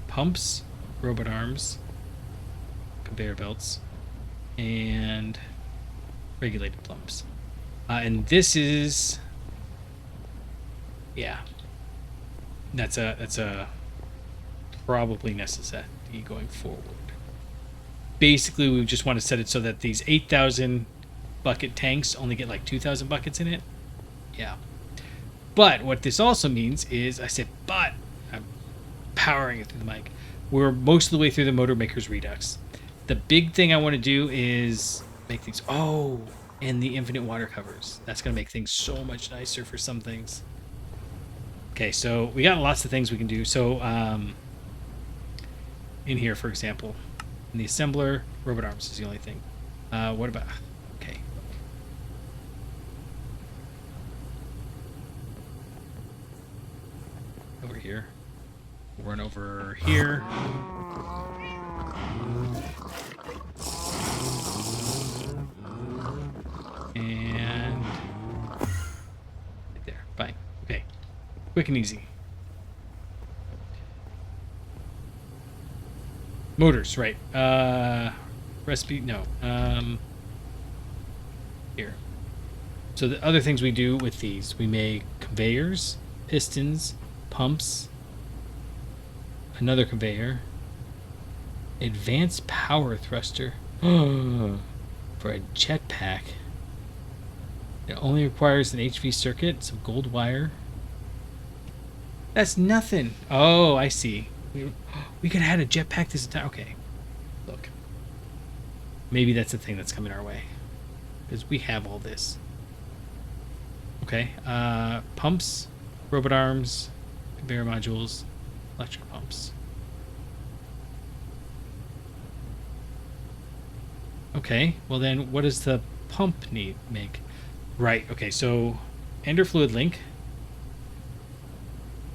Pumps, robot arms, conveyor belts, and regulated pumps. And this is, yeah, that's a probably necessity going forward. Basically, we just want to set it so that these 8,000 bucket tanks only get like 2,000 buckets in it. Yeah. But what this also means is, I said, but I'm powering it through the mic. We're most of the way through the Motor Maker's Redux. The big thing I want to do is make things... Oh, and the infinite water covers. That's going to make things so much nicer for some things. Okay, so we got lots of things we can do. So, in here, for example, in the assembler, robot arms is the only thing. What about... Okay. Over here. We'll run over here. And... right there. Fine. Okay. Quick and easy. Motors, right. Recipe, no. Here. So the other things we do with these, we make conveyors, pistons, pumps, another conveyor, advanced power thruster for a jetpack. It only requires an HV circuit, some gold wire. That's nothing. Oh, I see. We could have had a jetpack this entire... Okay. Look. Maybe that's the thing that's coming our way. Because we have all this. Okay. Pumps, robot arms, conveyor modules, electric pumps. Okay. Well then, what does the pump make? Right. Okay. So, ender fluid link.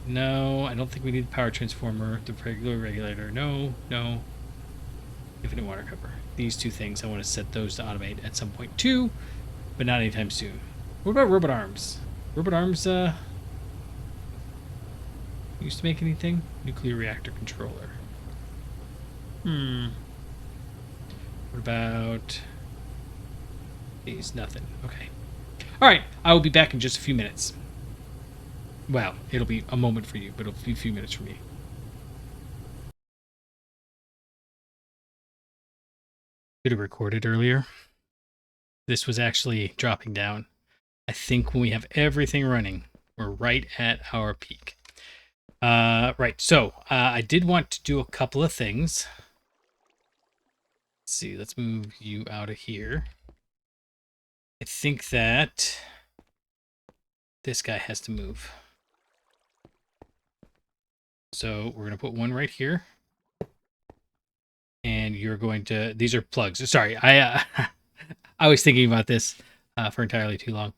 No, I don't think we need the power transformer. The regular regulator. No, no. Infinite water cover. These 2 things, I want to set those to automate at some point too, but not anytime soon. What about robot arms? Robot arms, used to make anything? Nuclear reactor controller. What about these? Nothing. Okay. Alright, I will be back in just a few minutes. Well, it'll be a moment for you, but it'll be a few minutes for me. Should have recorded earlier. This was actually dropping down. I think when we have everything running, we're right at our peak. Right, so I did want to do a couple of things. Let's see, let's move you out of here. I think that this guy has to move. So we're going to put one right here. And you're going to, these are plugs. Sorry, I was thinking about this for entirely too long.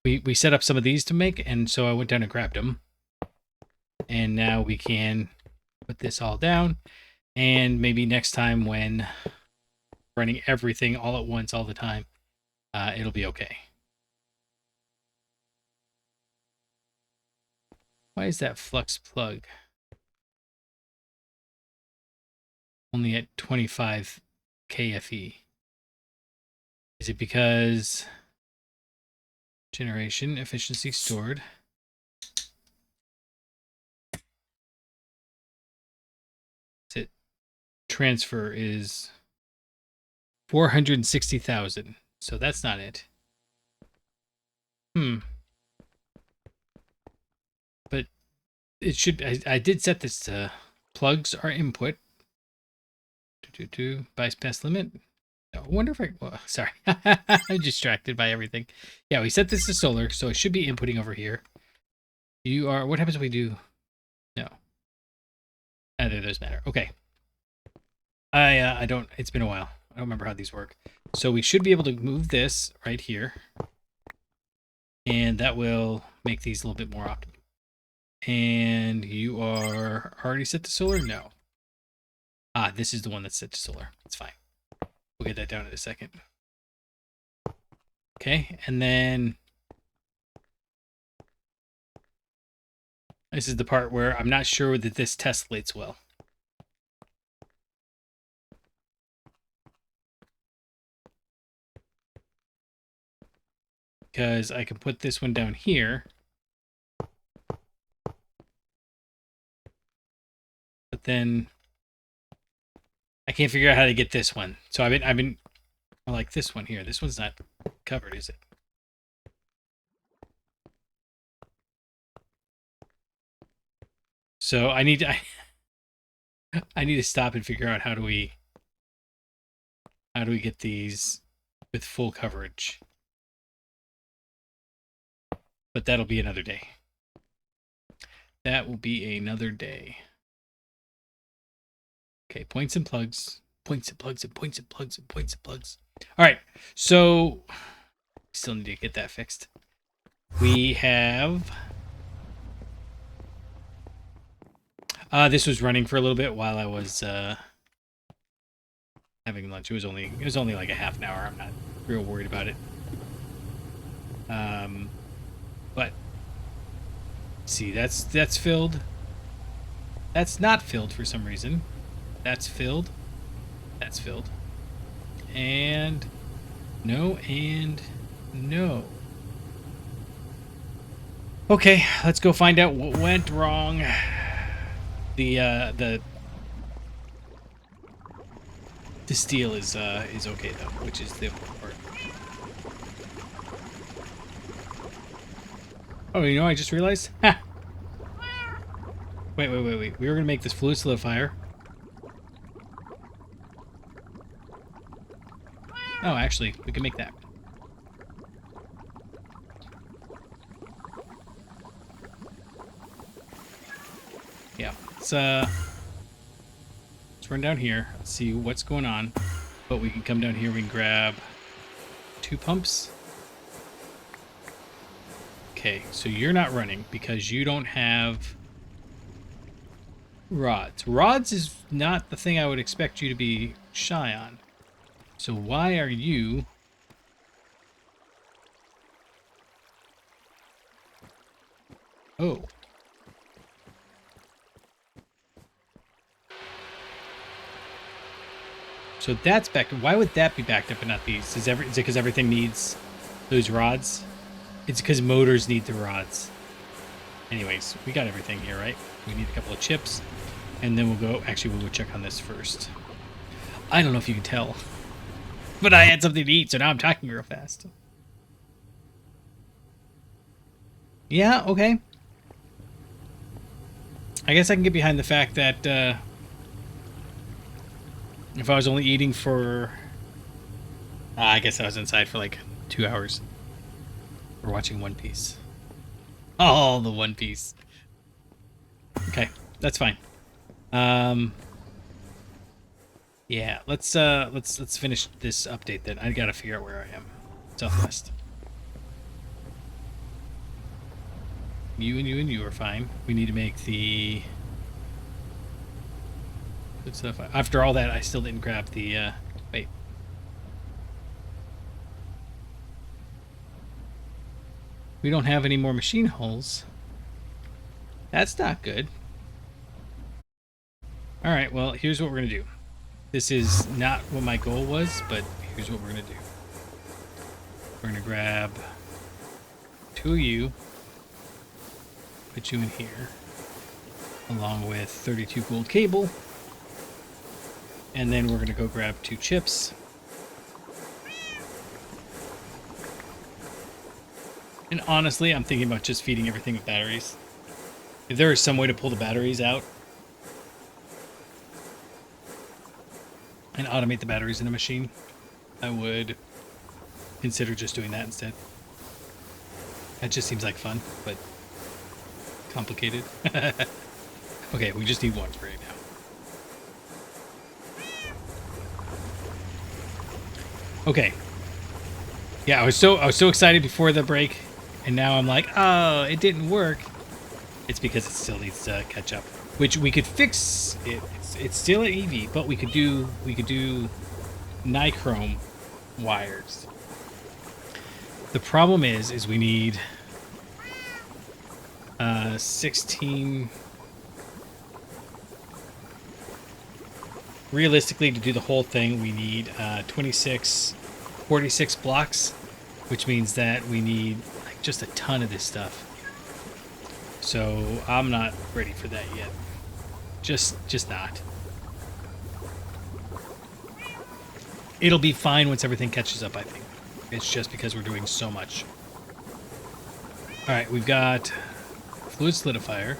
We set up some of these to make, and so I went down and grabbed them. And now we can put this all down. And maybe next time when running everything all at once all the time, it'll be okay. Why is that flux plug only at 25 KFE? Is it because generation efficiency stored? Is it transfer is 460,000? So that's not it. But it should. I did set this to plugs are input. Bypass limit. I wonder if well, sorry. I'm distracted by everything. Yeah, we set this to solar, so it should be inputting over here. You are. What happens if we do? No. Neither of those matter. Okay. I don't. It's been a while. I don't remember how these work. So we should be able to move this right here, and that will make these a little bit more optimal. And you are already set to solar? No. Ah, this is the one that's set to solar. It's fine. We'll get that down in a second. Okay, and then this is the part where I'm not sure that this tessellates well. Because I can put this one down here. But then I can't figure out how to get this one. So I've been I like this one here. This one's not covered, is it? So I need to stop and figure out how do we get these with full coverage. But that'll be another day. That will be another day. Okay, points and plugs. Points and plugs and points and plugs and points and plugs. All right, so still need to get that fixed. We have... this was running for a little bit while I was having lunch. It was only like a half an hour. I'm not real worried about it. But see, that's filled. That's not filled for some reason. That's filled. That's filled. And no, and no. Okay, let's go find out what went wrong. The steel is okay though, which is the important part. Oh, you know, I just realized. Ha! Wait. We were gonna make this fluid solidifier. Oh, actually, we can make that. Yeah, let's run down here, see what's going on. But we can come down here, we can grab 2 pumps. Okay, so you're not running because you don't have rods. Rods is not the thing I would expect you to be shy on. So why are you... Oh. So that's backed up. Why would that be backed up and not these? Is it because everything needs those rods? It's because motors need the rods. Anyways, we got everything here, right? We need a couple of chips. And then we'll go... Actually, we'll go check on this first. I don't know if you can tell, but I had something to eat, so now I'm talking real fast. Yeah, okay. I guess I can get behind the fact that if I was only eating for... I guess I was inside for like 2 hours. We're watching One Piece. Oh, the One Piece. Okay, that's fine. Yeah, let's finish this update then. I gotta figure out where I am. Southwest. You and you are fine. We need to make the good stuff. After all that, I still didn't grab the wait. We don't have any more machine hulls. That's not good. All right, well, here's what we're gonna do. This is not what my goal was, but here's what we're gonna do. We're gonna grab 2 of you, put you in here, along with 32 gold cable, and then we're gonna go grab 2 chips. And honestly, I'm thinking about just feeding everything with batteries. If there is some way to pull the batteries out and automate the batteries in a machine, I would consider just doing that instead. That just seems like fun, but complicated. Okay, we just need one for right now. Okay. Yeah, I was so excited before the break, and now I'm like, oh, it didn't work. It's because it still needs to catch up, which we could fix it. It's still an EV, but we could do nichrome wires. The problem is we need 16. Realistically, to do the whole thing, we need 46 blocks, which means that we need like just a ton of this stuff. So I'm not ready for that yet. Just not. It'll be fine once everything catches up, I think. It's just because we're doing so much. All right, we've got fluid solidifier.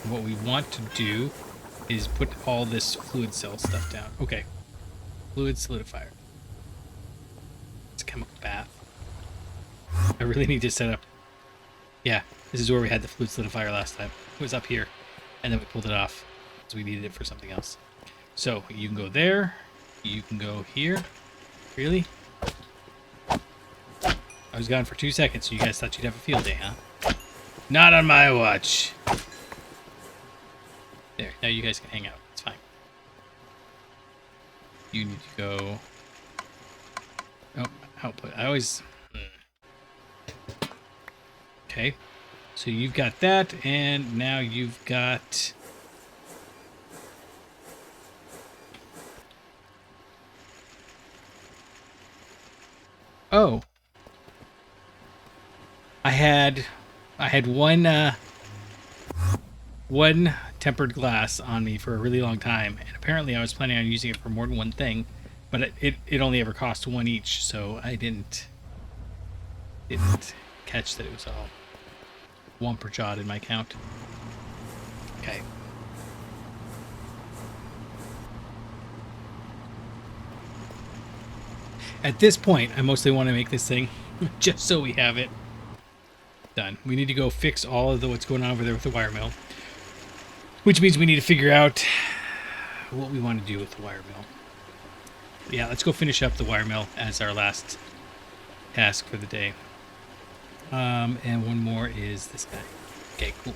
What we want to do is put all this fluid cell stuff down. Okay. Fluid solidifier. It's a chemical bath. I really need to set up... Yeah, this is where we had the fluid solidifier last time. It was up here, and then we pulled it off because we needed it for something else. So, you can go there. You can go here. Really? I was gone for 2 seconds, so you guys thought you'd have a field day, huh? Not on my watch. There, now you guys can hang out. It's fine. You need to go... Oh, output. I always... Okay. So you've got that, and now you've got... Oh. I had one tempered glass on me for a really long time, and apparently I was planning on using it for more than one thing, but it only ever cost 1 each, so I didn't catch that it was all 1 per jot in my count. Okay. At this point, I mostly want to make this thing just so we have it done. We need to go fix all of what's going on over there with the wire mill, which means we need to figure out what we want to do with the wire mill. Yeah, let's go finish up the wire mill as our last task for the day. And one more is this guy. Okay, cool.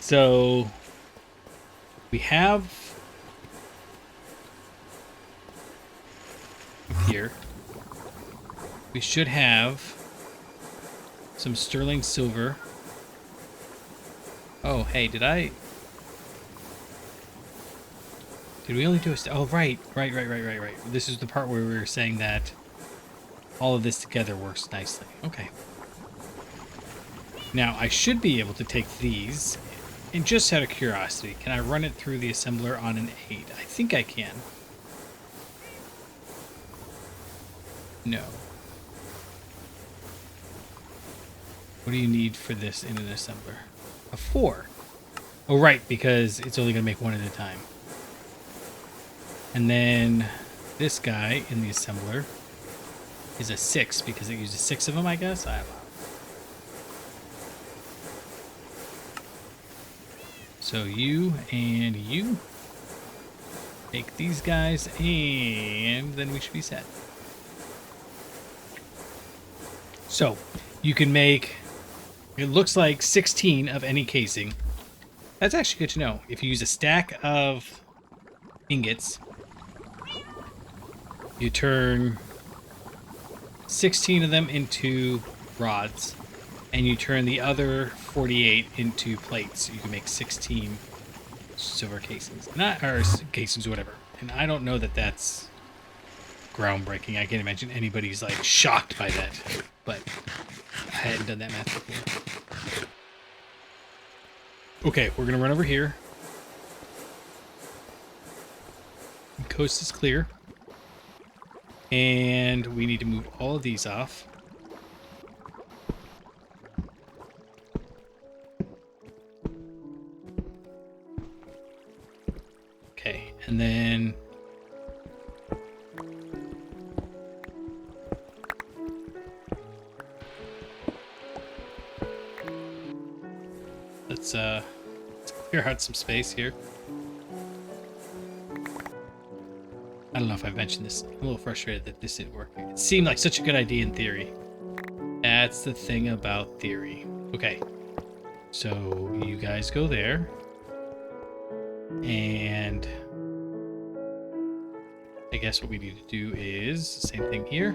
So we have up here. We should have some sterling silver. Oh, hey, did we only do a... Oh, right. This is the part where we were saying that all of this together works nicely. Okay. Now, I should be able to take these And just out of curiosity, can I run it through the assembler on an 8? I think I can. No. What do you need for this in an assembler? A 4. Oh, right, because it's only going to make one at a time. And then this guy in the assembler is a 6 because it uses 6 of them, I guess. I don't know. So you and you take these guys, and then we should be set. So you can make, it looks like 16 of any casing. That's actually good to know. If you use a stack of ingots, you turn 16 of them into rods, and you turn the other 48 into plates. You can make 16 silver casings, or casings or whatever. And I don't know that that's groundbreaking. I can't imagine anybody's like shocked by that, but I hadn't done that math before. Okay, we're gonna run over here. The coast is clear, and we need to move all of these off. Okay, and then let's clear out some space here. I don't know if I've mentioned this. I'm a little frustrated that this didn't work. It seemed like such a good idea in theory. That's the thing about theory. Okay, so you guys go there. And I guess what we need to do is the same thing here.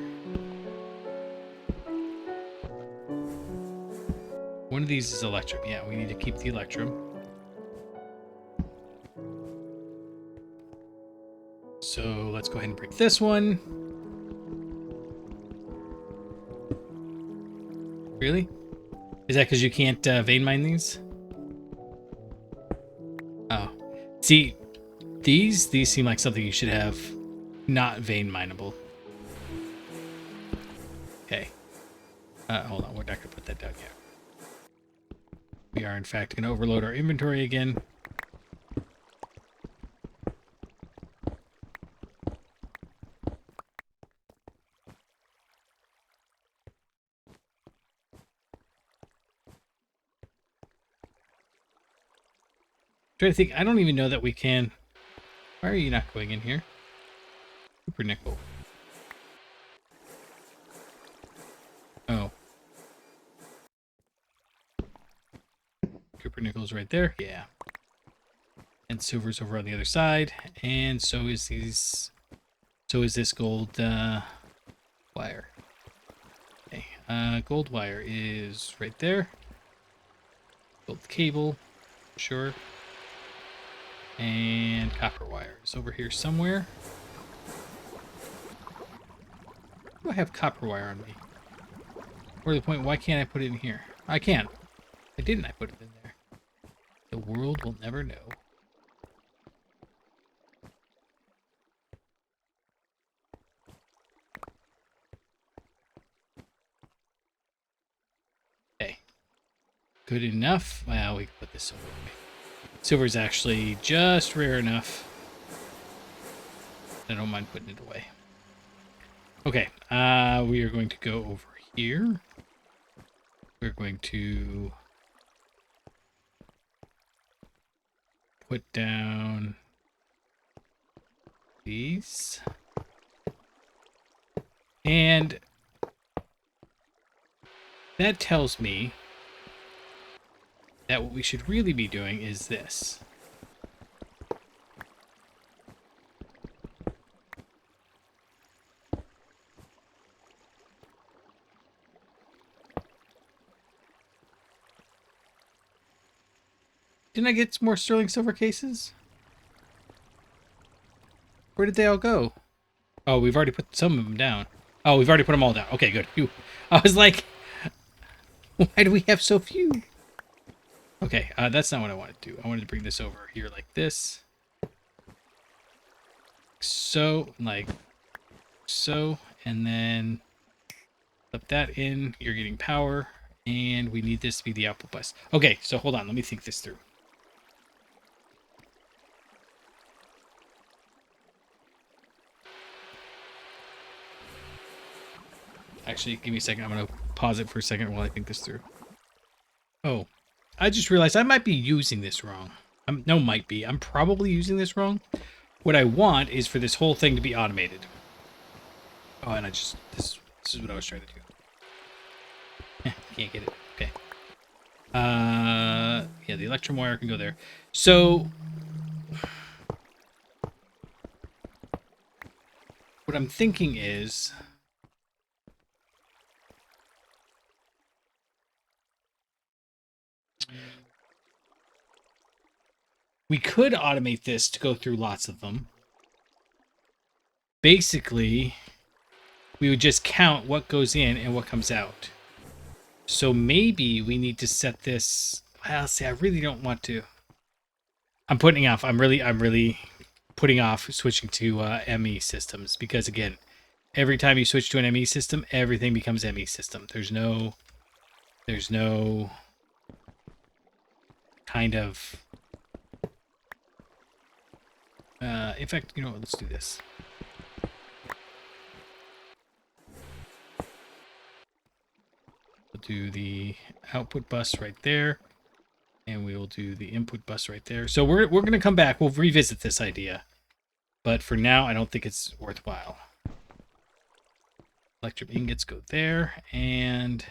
One of these is electrum. Yeah, we need to keep the electrum. So let's go ahead and break this one. Really? Is that because you can't vein mine these? Oh. See, these seem like something you should have not vein mineable. Okay. Hold on, we're not going to put that down yet. We are, in fact, going to overload our inventory again. Trying to think, I don't even know that we can. Why are you not going in here? Super nickel. Oh. Cooper nickel's right there. Yeah. And silver's over on the other side. And so is these. So is this gold wire. Okay. Gold wire is right there. Gold cable. Sure. And copper wire is over here somewhere. Do I have copper wire on me? Or the point, why can't I put it in here? I can. Why didn't I put it in there? The world will never know. Okay. Good enough. Well, we can put this silver away. Silver is actually just rare enough. I don't mind putting it away. Okay, we are going to go over here. We're going to put down these. And that tells me that what we should really be doing is this. Didn't I get some more sterling silver cases? Where did they all go? Oh, we've already put some of them down. Oh, we've already put them all down. Okay, good. Phew. I was like, why do we have so few? Okay, that's not what I wanted to do. I wanted to bring this over here like this. So, like so, and then flip that in. You're getting power, and we need this to be the output bus. Okay, so hold on. Let me think this through. Actually, give me a second. I'm going to pause it for a second while I think this through. Oh, I just realized I might be using this wrong. No, might be. I'm probably using this wrong. What I want is for this whole thing to be automated. Oh, and this is what I was trying to do. Can't get it. Okay. Yeah, the electrum wire can go there. So, what I'm thinking is, we could automate this to go through lots of them. Basically, we would just count what goes in and what comes out. So maybe we need to set this. Well, see, I really don't want to. I'm putting off. I'm really putting off switching to ME systems because again, every time you switch to an ME system, everything becomes ME system. There's no kind of. In fact, you know what? Let's do this. We'll do the output bus right there, and we will do the input bus right there. So we're going to come back. We'll revisit this idea, but for now, I don't think it's worthwhile. Electrum ingots go there, and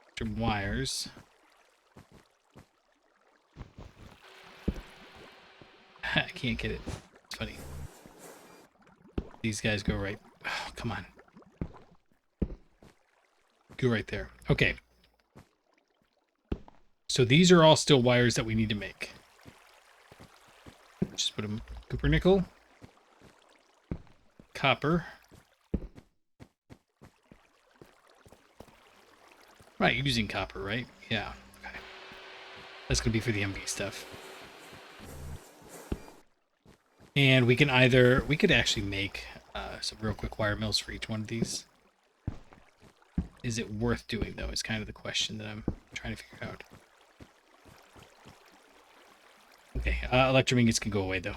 electrum wires. I can't get it. It's funny. These guys go right. Oh, come on. Go right there. Okay. So these are all still wires that we need to make. Just put them copper nickel. Copper. Right, using copper, right? Yeah. Okay. That's going to be for the MB stuff. And we can we could actually make some real quick wire mills for each one of these. Is it worth doing, though, is kind of the question that I'm trying to figure out. Okay, electrum ingots can go away, though.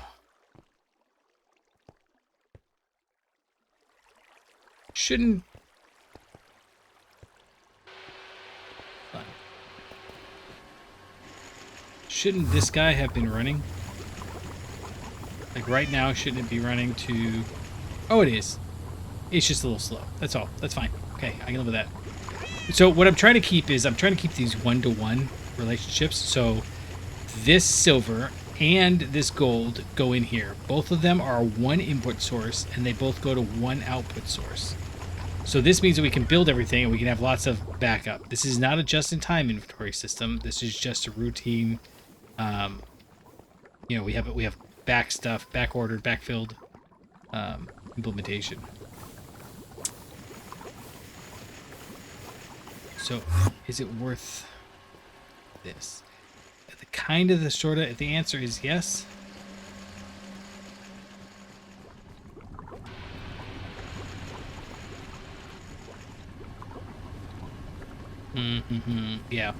Shouldn't this guy have been running? Like right now, shouldn't it be running to... Oh, it is. It's just a little slow. That's all. That's fine. Okay, I can live with that. So what I'm trying to keep is, I'm trying to keep these one-to-one relationships. So this silver and this gold go in here. Both of them are one input source, and they both go to one output source. So this means that we can build everything, and we can have lots of backup. This is not a just-in-time inventory system. This is just a routine. You know, we have back stuff, back ordered, backfilled implementation. So, is it worth this? The answer is yes. Yeah.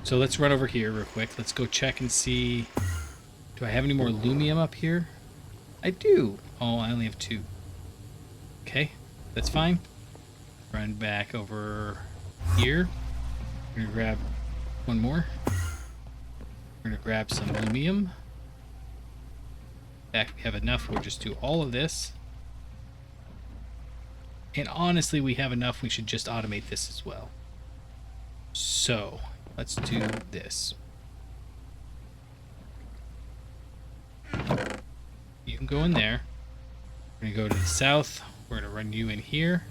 So let's run over here real quick. Let's go check and see. Do I have any more lumium up here? I do. Oh, I only have 2. Okay, that's fine. Run back over here. We're gonna grab one more. We're gonna grab some lumium. Back, we have enough. We'll just do all of this. And honestly, we have enough. We should just automate this as well. So let's do this. You can go in there. We're gonna go to the south. We're gonna run you in here.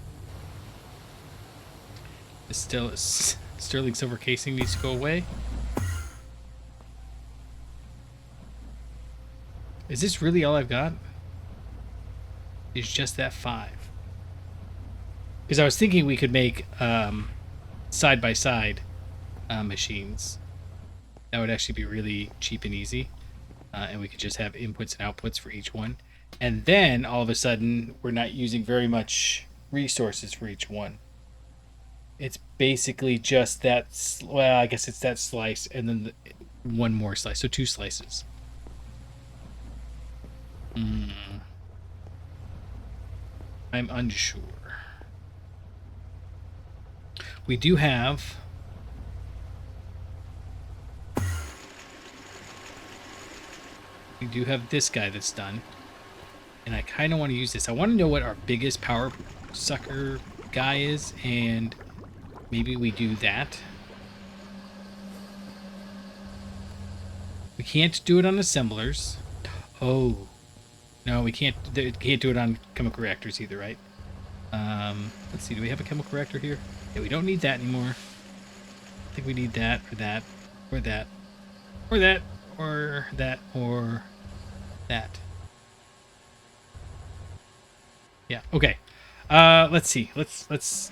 This sterling silver casing needs to go away. Is this really all I've got? It's just that 5. Because I was thinking we could make side by side machines. That would actually be really cheap and easy. And we could just have inputs and outputs for each one. And then all of a sudden, we're not using very much resources for each one. It's basically just that, well, I guess it's that slice and then one more slice. So 2 slices. I'm unsure. We do have... this guy that's done. And I kind of want to use this. I want to know what our biggest power sucker guy is, and maybe we do that. We can't do it on assemblers. Oh. No, we can't do it on chemical reactors either, right? Let's see, do we have a chemical reactor here? Yeah, we don't need that anymore. I think we need that, or that, or that, or that, or that, or that. Yeah, okay. Let's see. Let's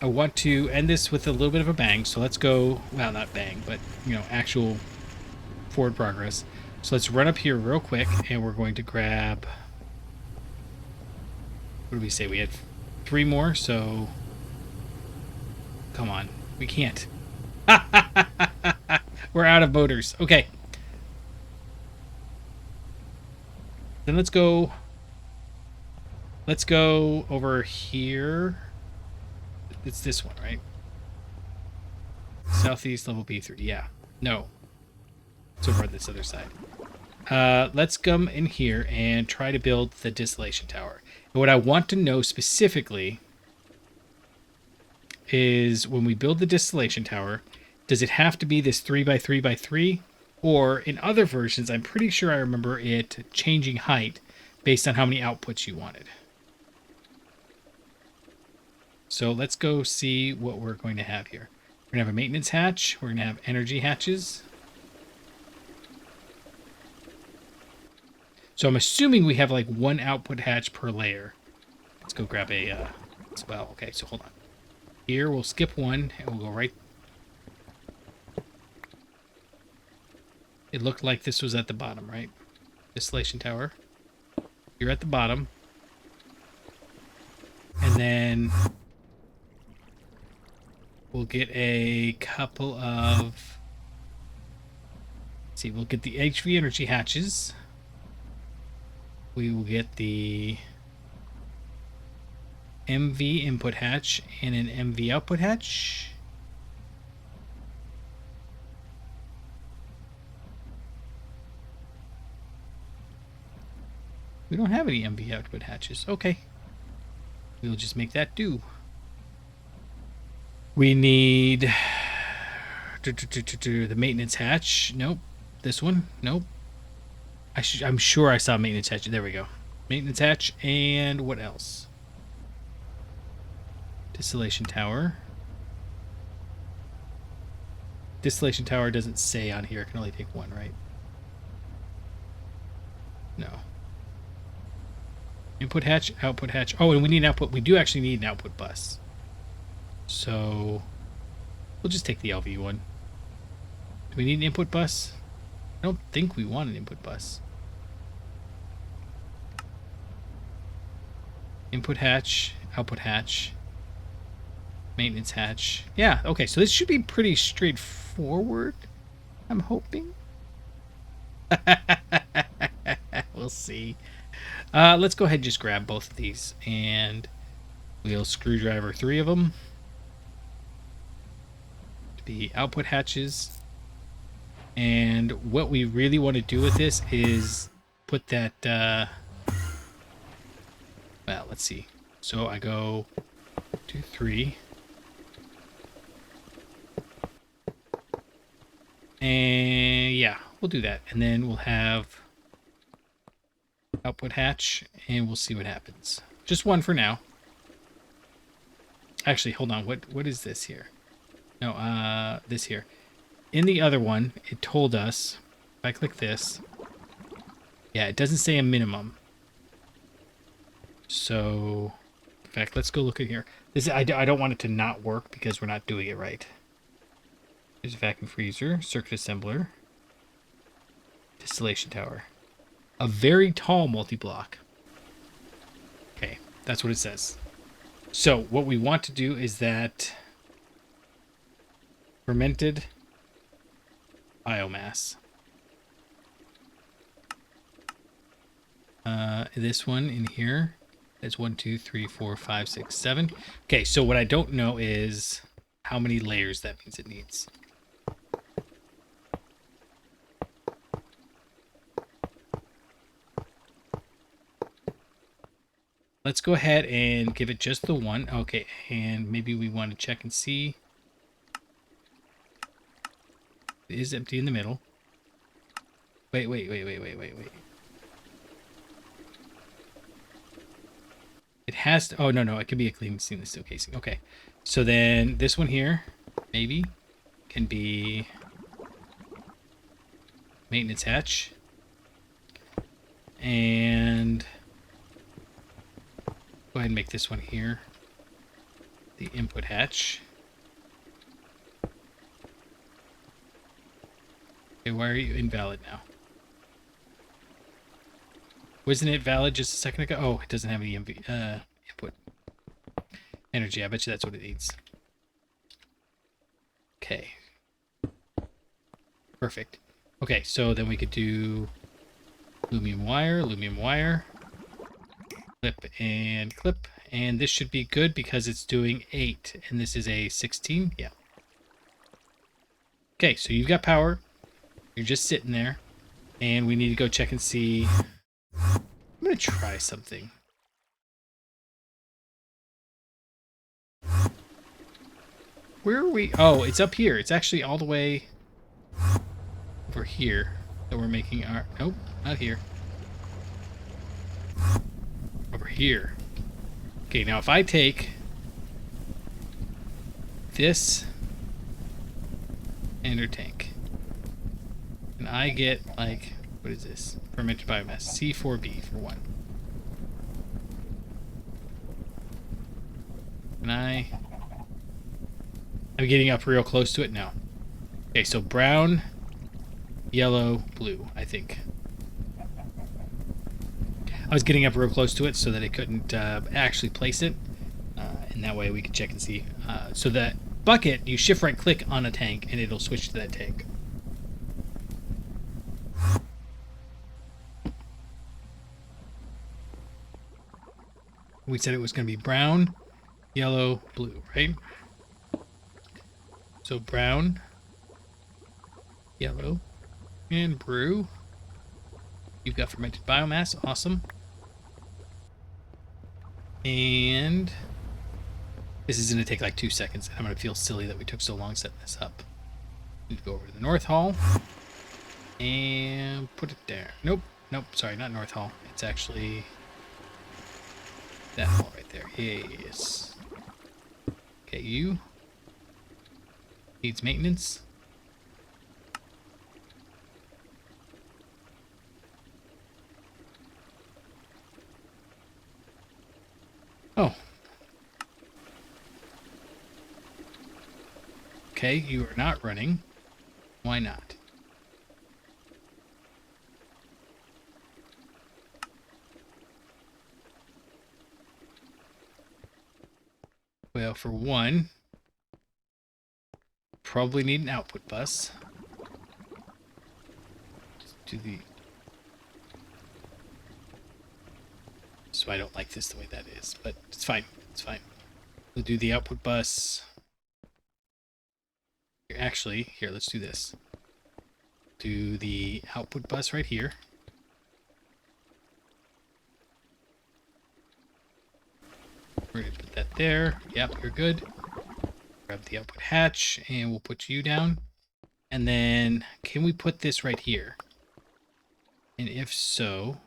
I want to end this with a little bit of a bang, so let's go, well, not bang, but, you know, actual forward progress. So let's run up here real quick, and we're going to grab, what do we say? We had 3 more, so come on. We can't. We're out of motors. Okay. Then let's go over here. It's this one, right? Southeast level B3. Yeah. No. It's over on this other side. Let's come in here and try to build the distillation tower. And what I want to know specifically is when we build the distillation tower, does it have to be this 3x3x3? Or in other versions, I'm pretty sure I remember it changing height based on how many outputs you wanted. So let's go see what we're going to have here. We're going to have a maintenance hatch. We're going to have energy hatches. So I'm assuming we have like 1 output hatch per layer. Let's go grab a, well, okay, so hold on. Here, we'll skip 1 and we'll go right. It looked like this was at the bottom, right? Distillation tower. You're at the bottom. And then we'll get a couple of, let's see, we'll get the HV energy hatches. We will get the MV input hatch and an MV output hatch. We don't have any MV output hatches. Okay. We'll just make that do. We need the maintenance hatch. Nope. This one. Nope. I'm sure I saw maintenance hatch. There we go. Maintenance hatch, and what else? Distillation tower. Distillation tower doesn't say on here. It can only take 1, right? No. Input hatch, output hatch. Oh, and we need an output. We do actually need an output bus. So we'll just take the LV one. Do we need an input bus? I don't think we want an input bus. Input hatch, output hatch, maintenance hatch. Yeah, okay, so this should be pretty straightforward, I'm hoping. We'll see. Let's go ahead and just grab both of these, and we'll screwdriver 3 of them to be output hatches. And what we really want to do with this is put that, well, let's see. So I go 2, 3. And yeah, we'll do that. And then we'll have output hatch, and we'll see what happens. Just 1 for now. Actually, hold on. What is this here? No, this here. In the other one, it told us, if I click this, yeah, it doesn't say a minimum. So fact, let's go look in here. I don't want it to not work because we're not doing it right. There's a vacuum freezer, circuit assembler, distillation tower. A very tall multi-block. Okay, that's what it says. So what we want to do is that fermented biomass. This one in here. That's 1, 2, 3, 4, 5, 6, 7. Okay, so what I don't know is how many layers that means it needs. Let's go ahead and give it just the one. Okay, and maybe we want to check and see. It is empty in the middle. Wait. It has to, oh, no, it can be a clean stainless steel casing. Okay, so then this one here, maybe, can be maintenance hatch. And go ahead and make this one here the input hatch. Okay, why are you invalid now? Wasn't it valid just a second ago? Oh, it doesn't have any input energy. I bet you that's what it needs. Okay. Perfect. Okay, so then we could do aluminum wire, clip, and this should be good because it's doing 8, and this is a 16. Yeah. Okay, so you've got power. You're just sitting there, and we need to go check and see. I'm going to try something. Where are we? Oh, it's up here. It's actually all the way over here that we're making our... Nope, not here. Over here. Okay, now if I take this ender tank, and I get, like... What is this? Fermented biomass. C4B for 1. And I'm getting up real close to it now. Okay, so brown, yellow, blue, I think. I was getting up real close to it so that it couldn't actually place it. And that way we could check and see. So that bucket, you shift right click on a tank and it'll switch to that tank. We said it was going to be brown, yellow, blue, right? So brown, yellow, and brew. You've got fermented biomass. Awesome. And this is going to take like 2 seconds. I'm going to feel silly that we took so long setting this up. Need to go over to the North Hall and put it there. Nope, sorry, not North Hall. It's actually... that hole right there. Yes. Okay, you. Needs maintenance. Oh. Okay, you are not running. Why not? Well, for one, probably need an output bus. To the... So I don't like this the way that is, but it's fine. It's fine. We'll do the output bus. Actually, here, let's do this. Do the output bus right here. We're going to put that there. Yep, you're good. Grab the output hatch, and we'll put you down. And then, can we put this right here? And if so...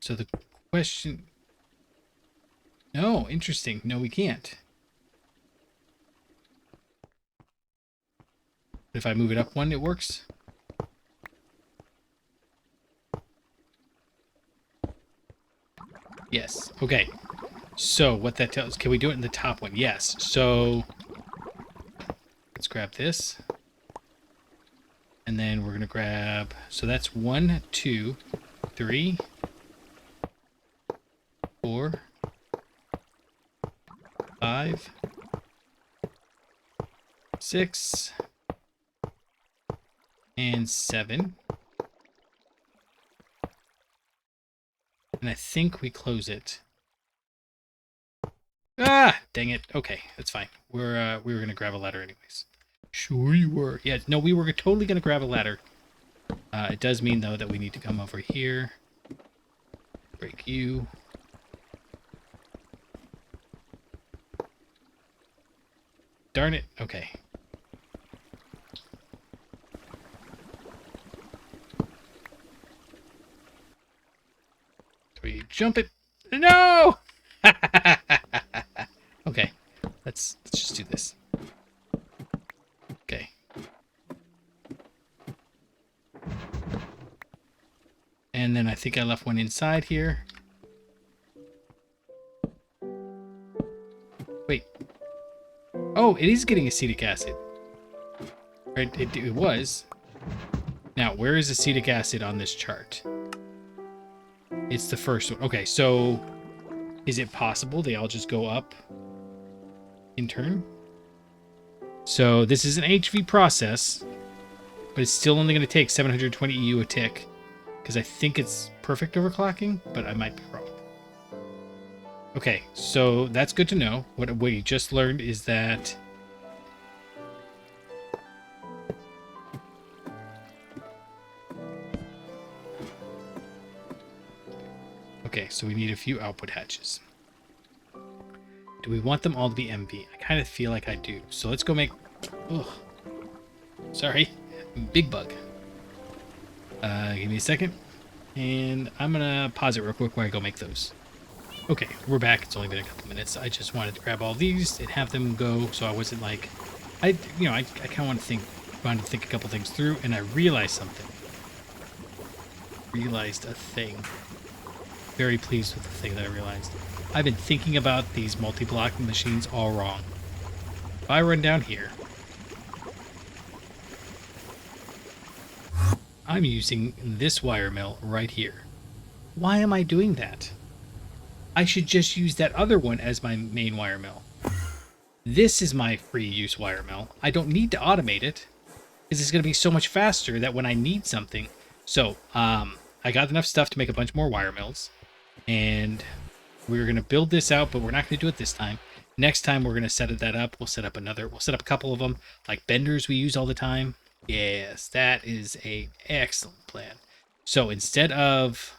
So the question... No, interesting. No, we can't. If I move it up one, it works. Yes. Okay. So what that tells, can we do it in the top one? Yes. So let's grab this. And then we're going to grab, so that's 1, 2, 3, 4, 5, 6, and 7. And I think we close it. Ah, dang it. Okay, that's fine. We were going to grab a ladder anyways. Sure you were. Yeah, no, we were totally going to grab a ladder. It does mean, though, that we need to come over here. Break you. Darn it. Okay. So we jump it. No! Okay. Let's just do this. Okay. And then I think I left one inside here. Wait. Oh, it is getting acetic acid. Right, it was. Now, where is acetic acid on this chart? It's the first one. Okay, so is it possible they all just go up in turn? So this is an HV process, but it's still only going to take 720 EU a tick, because I think it's perfect overclocking, but I might be wrong. Okay, so that's good to know. What we just learned is that okay, so we need a few output hatches. Do we want them all to be MV? I kind of feel like I do. So let's go make... Ugh. Sorry. Big bug. Give me a second. And I'm going to pause it real quick while I go make those. Okay, we're back. It's only been a couple minutes. I just wanted to grab all these and have them go so I wasn't like... I kind of wanted to think a couple things through, and I realized something. Realized a thing. Very pleased with the thing that I realized. I've been thinking about these multi-block machines all wrong. If I run down here, I'm using this wire mill right here. Why am I doing that? I should just use that other one as my main wire mill. This is my free use wire mill. I don't need to automate it, because it's going to be so much faster that when I need something. So, I got enough stuff to make a bunch more wire mills, and we're going to build this out, but we're not going to do it this time. Next time we're going to set that up. We'll set up a couple of them, like benders we use all the time. Yes, that is an excellent plan. So instead of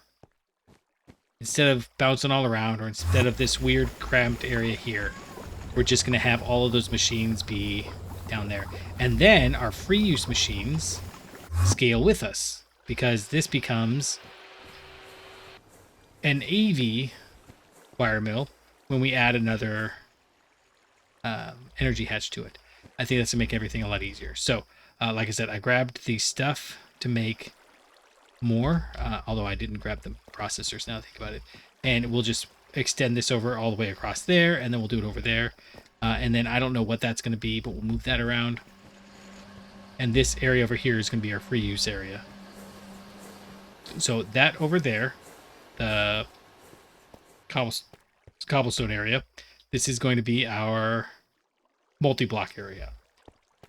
bouncing all around, or instead of this weird cramped area here, we're just going to have all of those machines be down there. And then our free use machines scale with us, because this becomes an AV wire mill when we add another energy hatch to it. I think that's to make everything a lot easier. So, like I said, I grabbed the stuff to make more, although I didn't grab the processors now that I think about it. And we'll just extend this over all the way across there, and then we'll do it over there. And then I don't know what that's going to be, but we'll move that around. And this area over here is going to be our free use area. So that over there, the cobblestone area, this is going to be our multi-block area.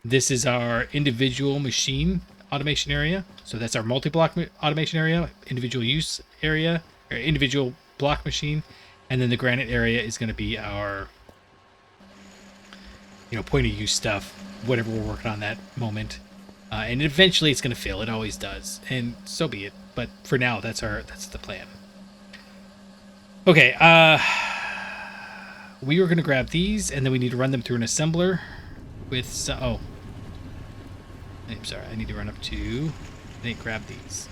This is our individual machine automation area. So that's our multi-block automation area, individual use area, or individual block machine. And then the granite area is going to be our, point of use stuff, whatever we're working on that moment. And eventually it's going to fill. It always does. And so be it. But for now, that's the plan. Okay, we were going to grab these, and then we need to run them through an assembler with some... Oh. I'm sorry, I need to run up to... I didn't grab these.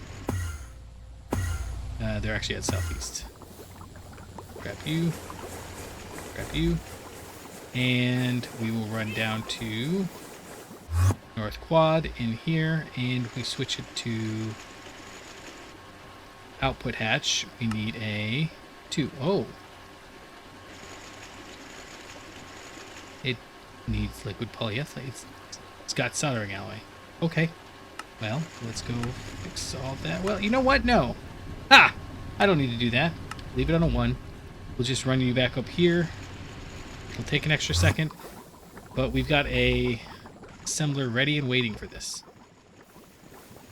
They're actually at southeast. Grab you. Grab you. And we will run down to north quad in here, and we switch it to output hatch. We need a 2. Oh. It needs liquid polyethylene. It's got soldering alloy. Okay. Well, let's go fix all that. Well, you know what? No. Ah! I don't need to do that. Leave it on a 1. We'll just run you back up here. It'll take an extra second. But we've got a assembler ready and waiting for this.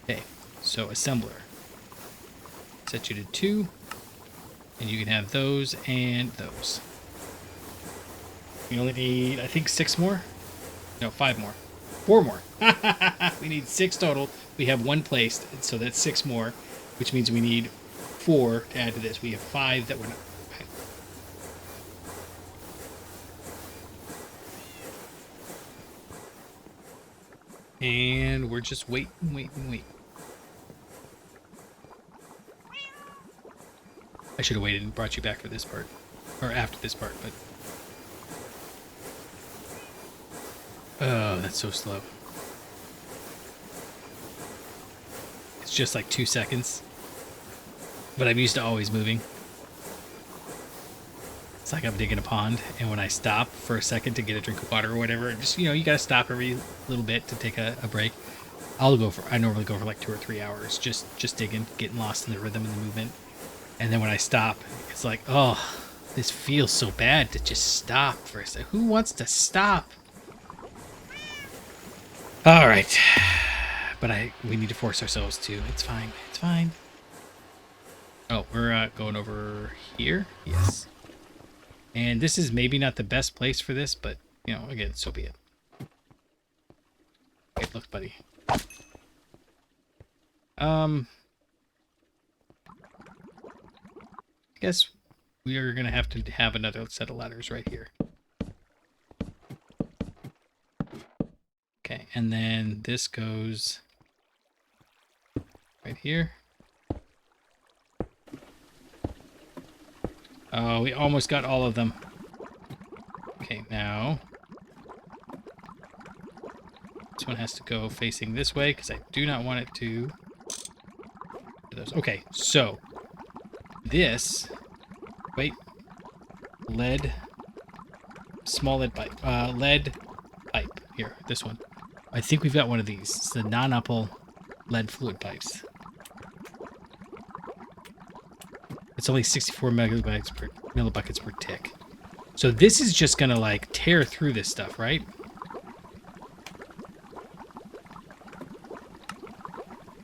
Okay. So, assembler. Set you to 2. And you can have those and those. We only need, I think, 6 more? No, 5 more. 4 more. We need 6 total. We have 1 placed, so that's 6 more, which means we need 4 to add to this. We have 5 that we're not. Okay. And we're just waiting. I should have waited and brought you back for this part. Or after this part, but... Oh, that's so slow. It's just like 2 seconds. But I'm used to always moving. It's like I'm digging a pond, and when I stop for a second to get a drink of water or whatever, just, you gotta stop every little bit to take a break. I normally go for like 2 or 3 hours, just digging, getting lost in the rhythm and the movement. And then when I stop, it's like, oh, this feels so bad to just stop for a second. Who wants to stop? All right. But we need to force ourselves to. It's fine. It's fine. Oh, we're going over here? Yes. And this is maybe not the best place for this, but, again, so be it. Okay, look, buddy. I guess we are going to have another set of ladders right here. Okay, and then this goes right here. Oh, we almost got all of them. Okay, now this one has to go facing this way because I do not want it to do those. Okay, so this, wait, small lead pipe, lead pipe, here, this one. I think we've got one of these. It's the non-upple lead fluid pipes. It's only 64 millibuckets per tick. So this is just gonna like tear through this stuff, right?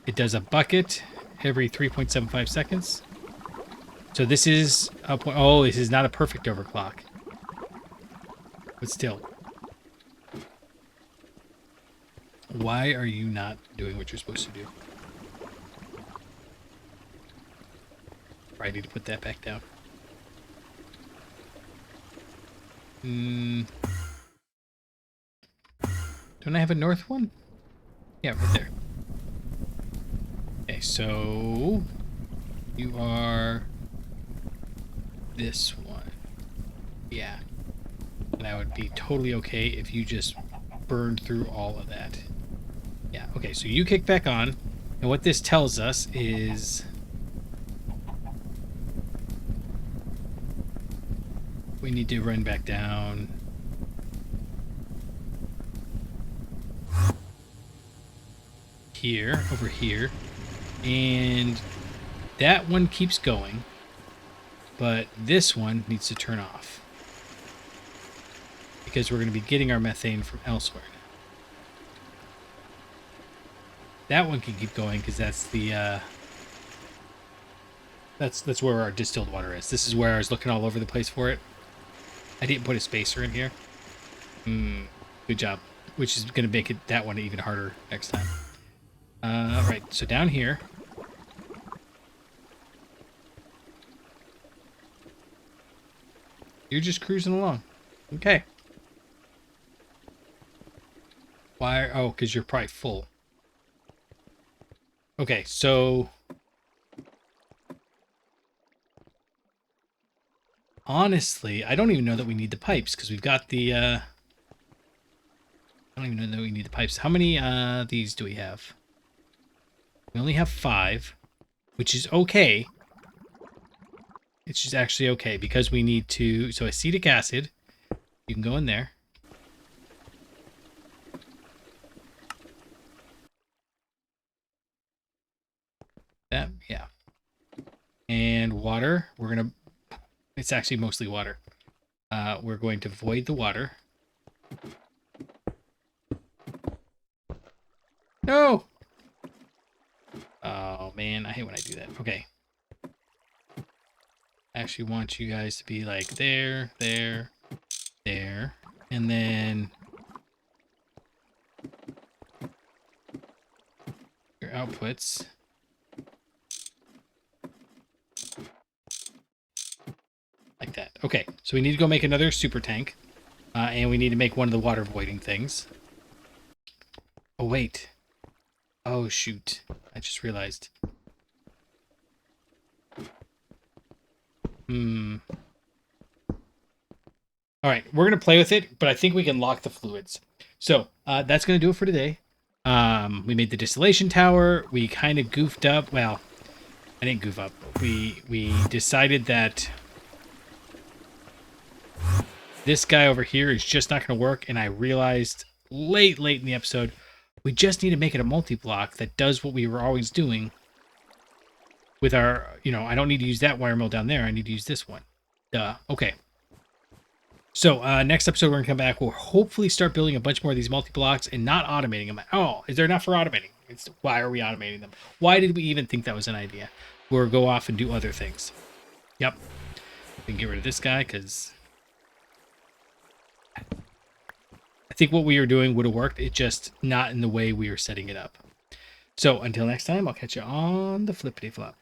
It does a bucket every 3.75 seconds. So this is a point. Oh, this is not a perfect overclock. But still. Why are you not doing what you're supposed to do? I need to put that back down. Don't I have a north one? Yeah, right there. Okay, so you are this one. Yeah. And I would be totally okay if you just burned through all of that. Yeah, okay, so you kick back on. And what this tells us is we need to run back down. Here, over here. And that one keeps going. But this one needs to turn off. Because we're going to be getting our methane from elsewhere. That one can keep going because that's the that's where our distilled water is. This is where I was looking all over the place for it. I didn't put a spacer in here. Good job. Which is going to make that one even harder next time. Right, so down here. You're just cruising along. Okay. Why? Oh, because you're probably full. Okay, so honestly, I don't even know that we need the pipes because we've got the I don't even know that we need the pipes. How many these do we have? We only have 5, which is okay. It's just actually okay because we need to. So acetic acid, you can go in there. That, yeah. And water, it's actually mostly water. We're going to void the water. No! Oh, man, I hate when I do that. Okay. I actually want you guys to be like there, there, there. And then your outputs. Like that. Okay, so we need to go make another super tank. And we need to make one of the water voiding things. Oh, wait. Oh, shoot. I just realized. All right, we're going to play with it, but I think we can lock the fluids. So that's going to do it for today. We made the distillation tower. We kind of goofed up. Well, I didn't goof up. We decided that this guy over here is just not going to work, and I realized late in the episode, we just need to make it a multi-block that does what we were always doing with our, I don't need to use that wire mill down there. I need to use this one. Duh. Okay. So next episode, we're going to come back. We'll hopefully start building a bunch more of these multi-blocks and not automating them. Oh, is there enough for automating? Why are we automating them? Why did we even think that was an idea? We'll go off and do other things. Yep. We can get rid of this guy because I think what we were doing would have worked. It's just not in the way we were setting it up. So until next time, I'll catch you on the flippity flop.